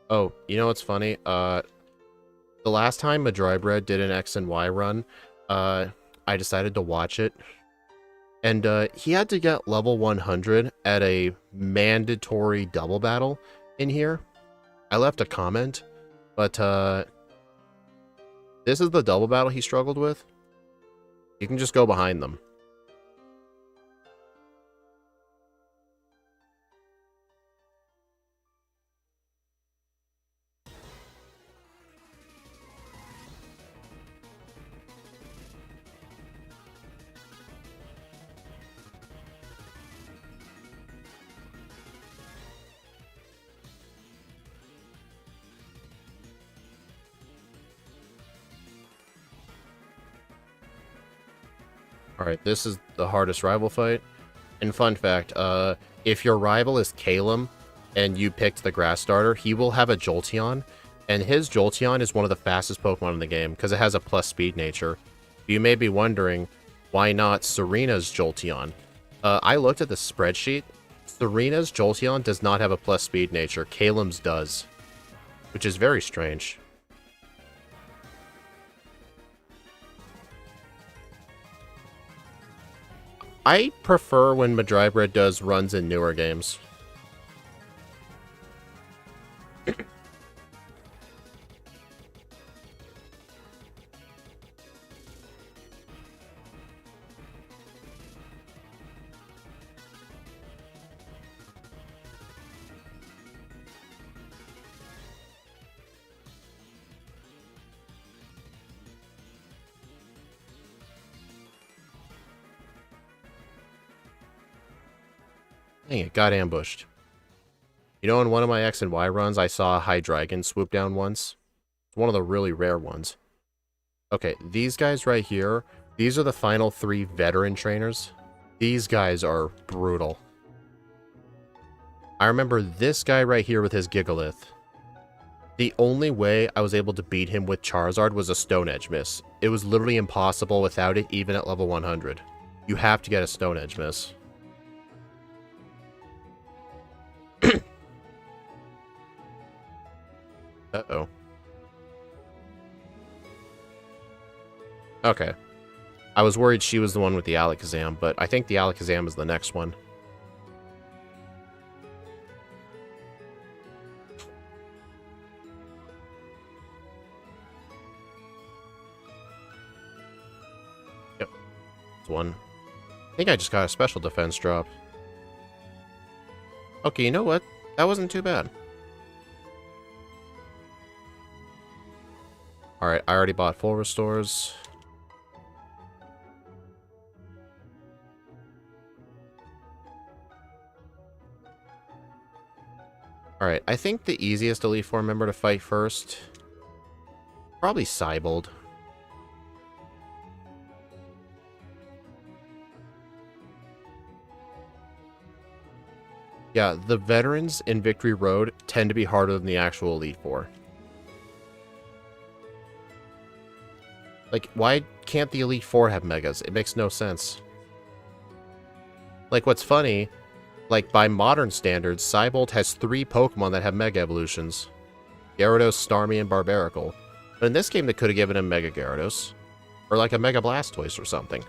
Oh, you know what's funny? The last time Madrybread did an X and Y run, I decided to watch it. And he had to get level 100 at a mandatory double battle in here. I left a comment, but this is the double battle he struggled with. You can just go behind them. Alright, this is the hardest rival fight. And fun fact, if your rival is Calum and you picked the grass starter, he will have a Jolteon. And his Jolteon is one of the fastest Pokemon in the game because it has a plus speed nature. You may be wondering, why not Serena's Jolteon? I looked at the spreadsheet. Serena's Jolteon does not have a plus speed nature. Calum's does. Which is very strange. I prefer when Madrybread does runs in newer games. Dang it, got ambushed. You know, in one of my X and Y runs, I saw a high dragon swoop down once. It's one of the really rare ones. Okay, these guys right here, these are the final 3 veteran trainers. These guys are brutal. I remember this guy right here with his Gigalith. The only way I was able to beat him with Charizard was a Stone Edge miss. It was literally impossible without it, even at level 100. You have to get a Stone Edge miss. Uh-oh. Okay. I was worried she was the one with the Alakazam, but I think the Alakazam is the next one. Yep. It's one. I think I just got a special defense drop. Okay, you know what? That wasn't too bad. Alright, I already bought full restores. Alright, I think the easiest Elite Four member to fight first... probably Cybold. Yeah, the veterans in Victory Road tend to be harder than the actual Elite Four. Like, why can't the Elite Four have Megas? It makes no sense. Like, what's funny, like, by modern standards, Cybolt has 3 Pokemon that have Mega Evolutions. Gyarados, Starmie, and Barbaracle. But in this game, they could have given him Mega Gyarados. Or, like, a Mega Blastoise or something.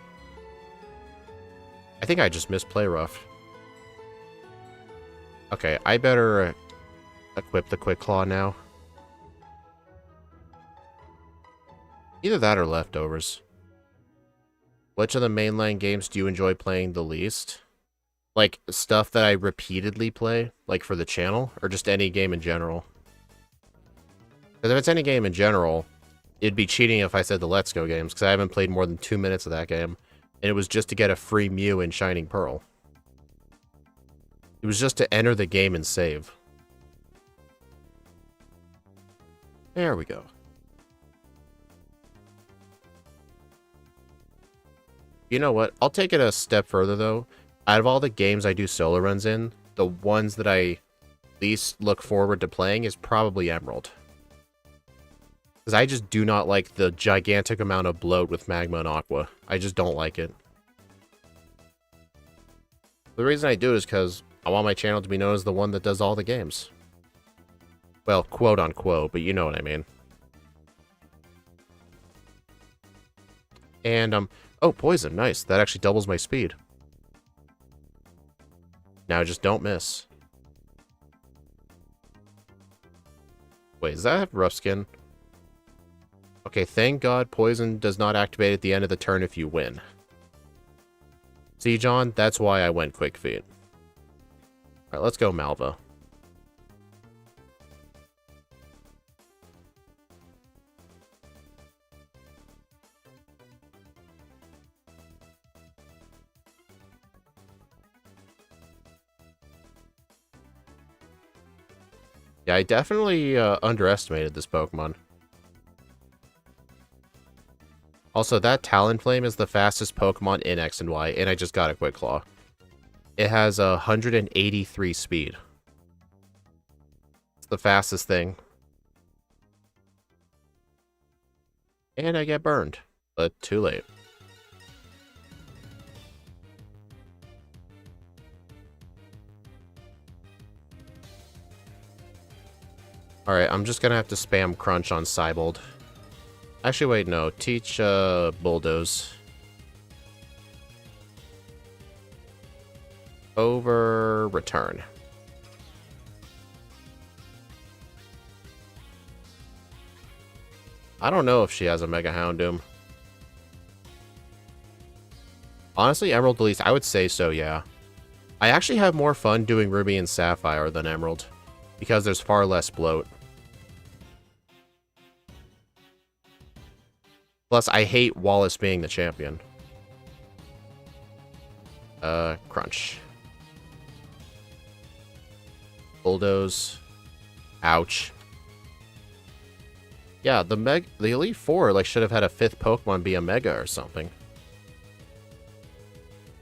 I think I just missed Play Rough. Okay, I better equip the Quick Claw now. Either that or Leftovers. Which of the mainline games do you enjoy playing the least? Like, stuff that I repeatedly play, like for the channel, or just any game in general? Because if it's any game in general, it'd be cheating if I said the Let's Go games, because I haven't played more than 2 minutes of that game, and it was just to get a free Mew in Shining Pearl. It was just to enter the game and save. There we go. You know what? I'll take it a step further, though. Out of all the games I do solo runs in, the ones that I least look forward to playing is probably Emerald. Because I just do not like the gigantic amount of bloat with Magma and Aqua. I just don't like it. The reason I do it is because I want my channel to be known as the one that does all the games. Well, quote unquote, but you know what I mean. And, oh, poison, nice. That actually doubles my speed. Now just don't miss. Wait, does that have rough skin? Okay, thank God poison does not activate at the end of the turn if you win. See, John, that's why I went Quick Feet. Alright, let's go Malva. Yeah, I definitely underestimated this Pokemon. Also, that Talonflame is the fastest Pokemon in X and Y, and I just got a Quick Claw. It has 183 speed. It's the fastest thing. And I get burned, but too late. Alright, I'm just gonna have to spam Crunch on Cybold. Actually, wait, no. Teach, Bulldoze. Over return. I don't know if she has a Mega Houndoom. Honestly, Emerald at least, I would say so, yeah. I actually have more fun doing Ruby and Sapphire than Emerald, because there's far less bloat. Plus, I hate Wallace being the champion. Crunch. Bulldoze. Ouch. Yeah, the Elite Four like should have had a 5th Pokemon be a Mega or something.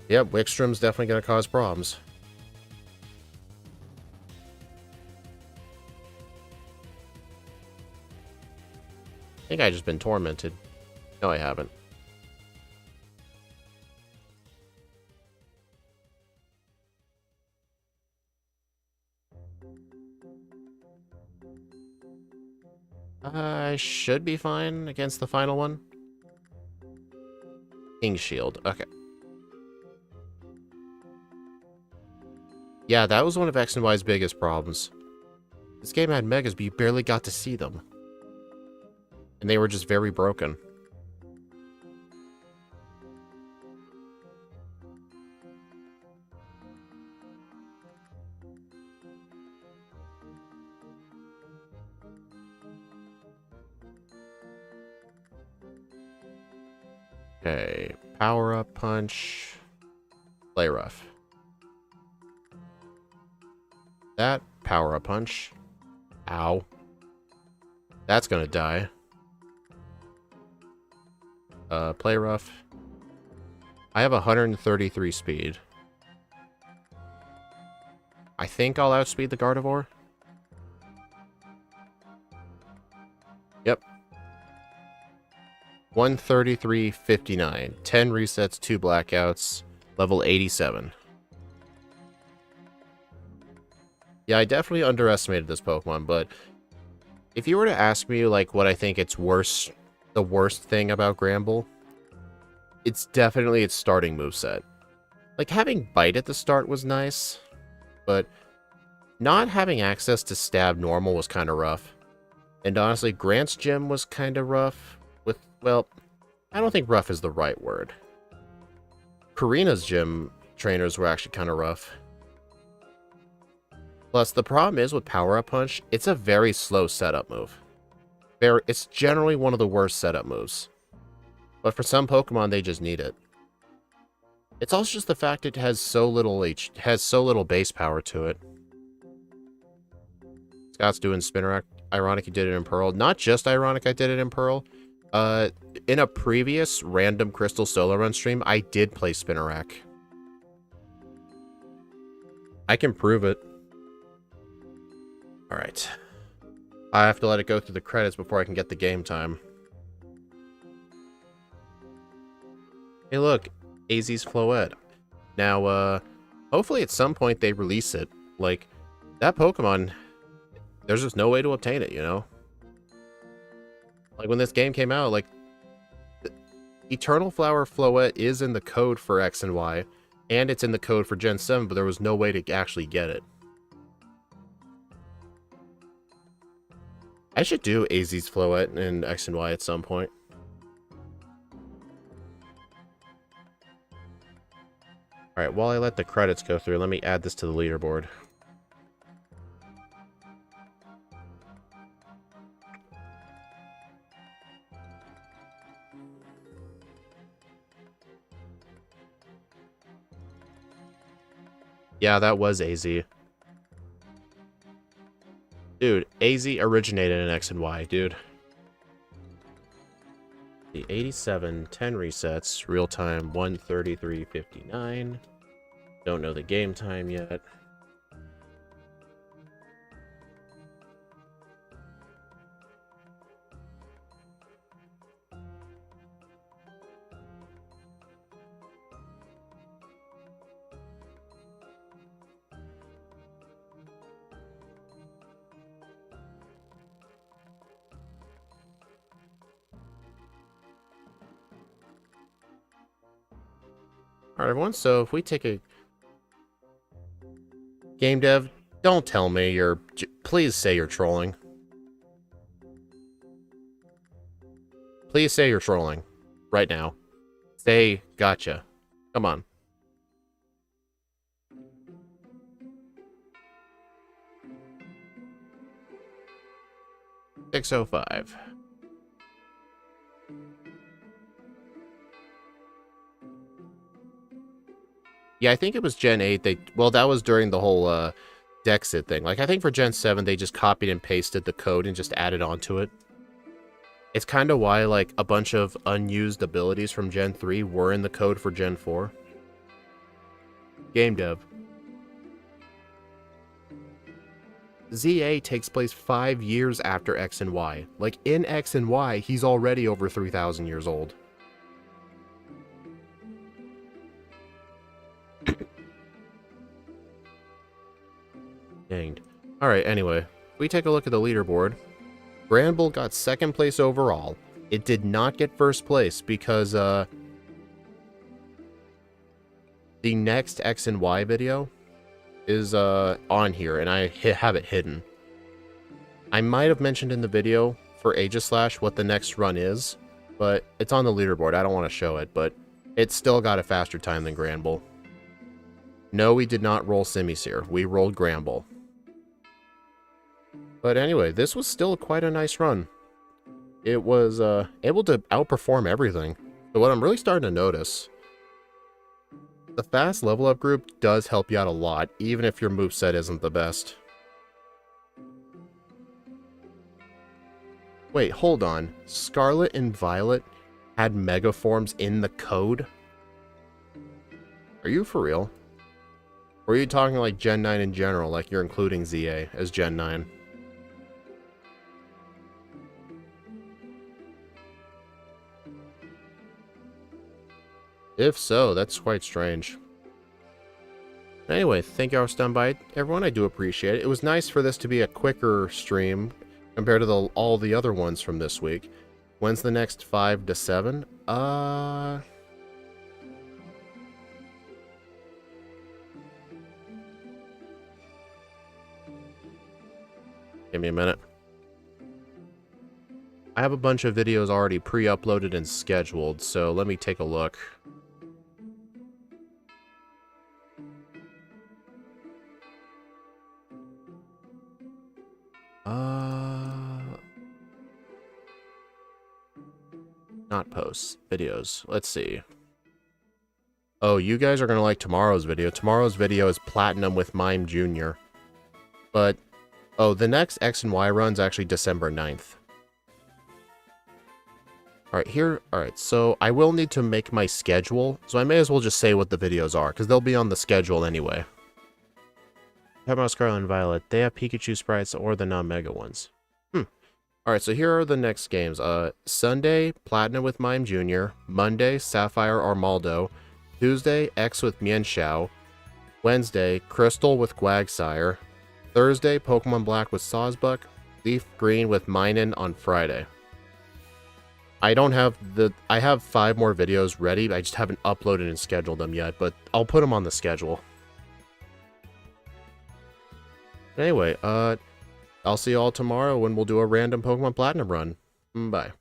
Yep, Wickstrom's definitely gonna cause problems. I think I just been tormented. No, I haven't. I should be fine against the final one. King Shield. Okay. Yeah, that was one of X and Y's biggest problems. This game had Megas, but you barely got to see them. And they were just very broken. Okay, Power Up Punch. Play Rough. That Power Up Punch. Ow. That's gonna die. Play Rough. I have 133 speed. I think I'll outspeed the Gardevoir. Yep. 133.59. 10 resets, 2 blackouts. Level 87. Yeah, I definitely underestimated this Pokemon, but if you were to ask me, like, what I think the worst thing about Granbull, it's definitely its starting moveset. Like, having Bite at the start was nice, but not having access to Stab Normal was kind of rough. And honestly, Grant's Gym was kind of rough with, well, I don't think rough is the right word. Karina's gym trainers were actually kind of rough. Plus, the problem is with Power Up Punch, it's a very slow setup move. It's generally one of the worst setup moves. But for some Pokemon, they just need it. It's also just the fact it has so little base power to it. Scott's doing Spinarak. Ironic he did it in Pearl. Not just ironic I did it in Pearl. In a previous random Crystal Solo Run stream, I did play Spinarak. I can prove it. Alright. I have to let it go through the credits before I can get the game time. Hey look, AZ's Floette. Now, hopefully at some point they release it. Like, that Pokemon, there's just no way to obtain it, you know? Like, when this game came out, like, Eternal Flower Floette is in the code for X and Y, and it's in the code for Gen 7, but there was no way to actually get it. I should do AZ's Floette in X and Y at some point. Alright, while I let the credits go through, let me add this to the leaderboard. Yeah, that was AZ. Dude, AZ originated in X and Y, dude. The 87, 10 resets, real time 133.59. Don't know the game time yet. Alright, everyone, so if we take a... Game dev, don't tell me you're... Please say you're trolling. Please say you're trolling. Right now. Say, gotcha. Come on. $605. Yeah, I think it was Gen 8. Well, that was during the whole Dexit thing. Like, I think for Gen 7, they just copied and pasted the code and just added onto it. It's kind of why, like, a bunch of unused abilities from Gen 3 were in the code for Gen 4. Game dev. ZA takes place 5 years after X and Y. Like, in X and Y, he's already over 3,000 years old. Danged. Alright, anyway. We take a look at the leaderboard. Granbull got 2nd place overall. It did not get 1st place because, the next X and Y video is, on here, and I have it hidden. I might have mentioned in the video for Aegislash what the next run is, but it's on the leaderboard. I don't want to show it, but it still got a faster time than Granbull. No, we did not roll Simisear. We rolled Granbull. But anyway, this was still quite a nice run. It was able to outperform everything. But what I'm really starting to notice, the fast level up group does help you out a lot, even if your moveset isn't the best. Wait, hold on. Scarlet and Violet had Mega Forms in the code? Are you for real? Or are you talking like Gen 9 in general, like you're including ZA as Gen 9? If so, that's quite strange. Anyway, thank you all for stopping by, everyone. I do appreciate it. It was nice for this to be a quicker stream compared to all the other ones from this week. When's the next 5 to 7? Give me a minute. I have a bunch of videos already pre-uploaded and scheduled, so let me take a look. Not posts, videos. Let's see. Oh, you guys are gonna like tomorrow's video. Tomorrow's video is Platinum with Mime Jr. But, oh, the next X and Y run's actually December 9th. Alright, so I will need to make my schedule, so I may as well just say what the videos are, because they'll be on the schedule anyway. How about Scarlet and Violet? They have Pikachu sprites or the non-mega ones. Alright, so here are the next games. Sunday, Platinum with Mime Jr. Monday, Sapphire Armaldo. Tuesday, X with Mienshao. Wednesday, Crystal with Quagsire. Thursday, Pokemon Black with Sawsbuck. Leaf Green with Minun on Friday. I have 5 more videos ready. I just haven't uploaded and scheduled them yet, but I'll put them on the schedule. Anyway, I'll see you all tomorrow when we'll do a random Pokemon Platinum run. Bye.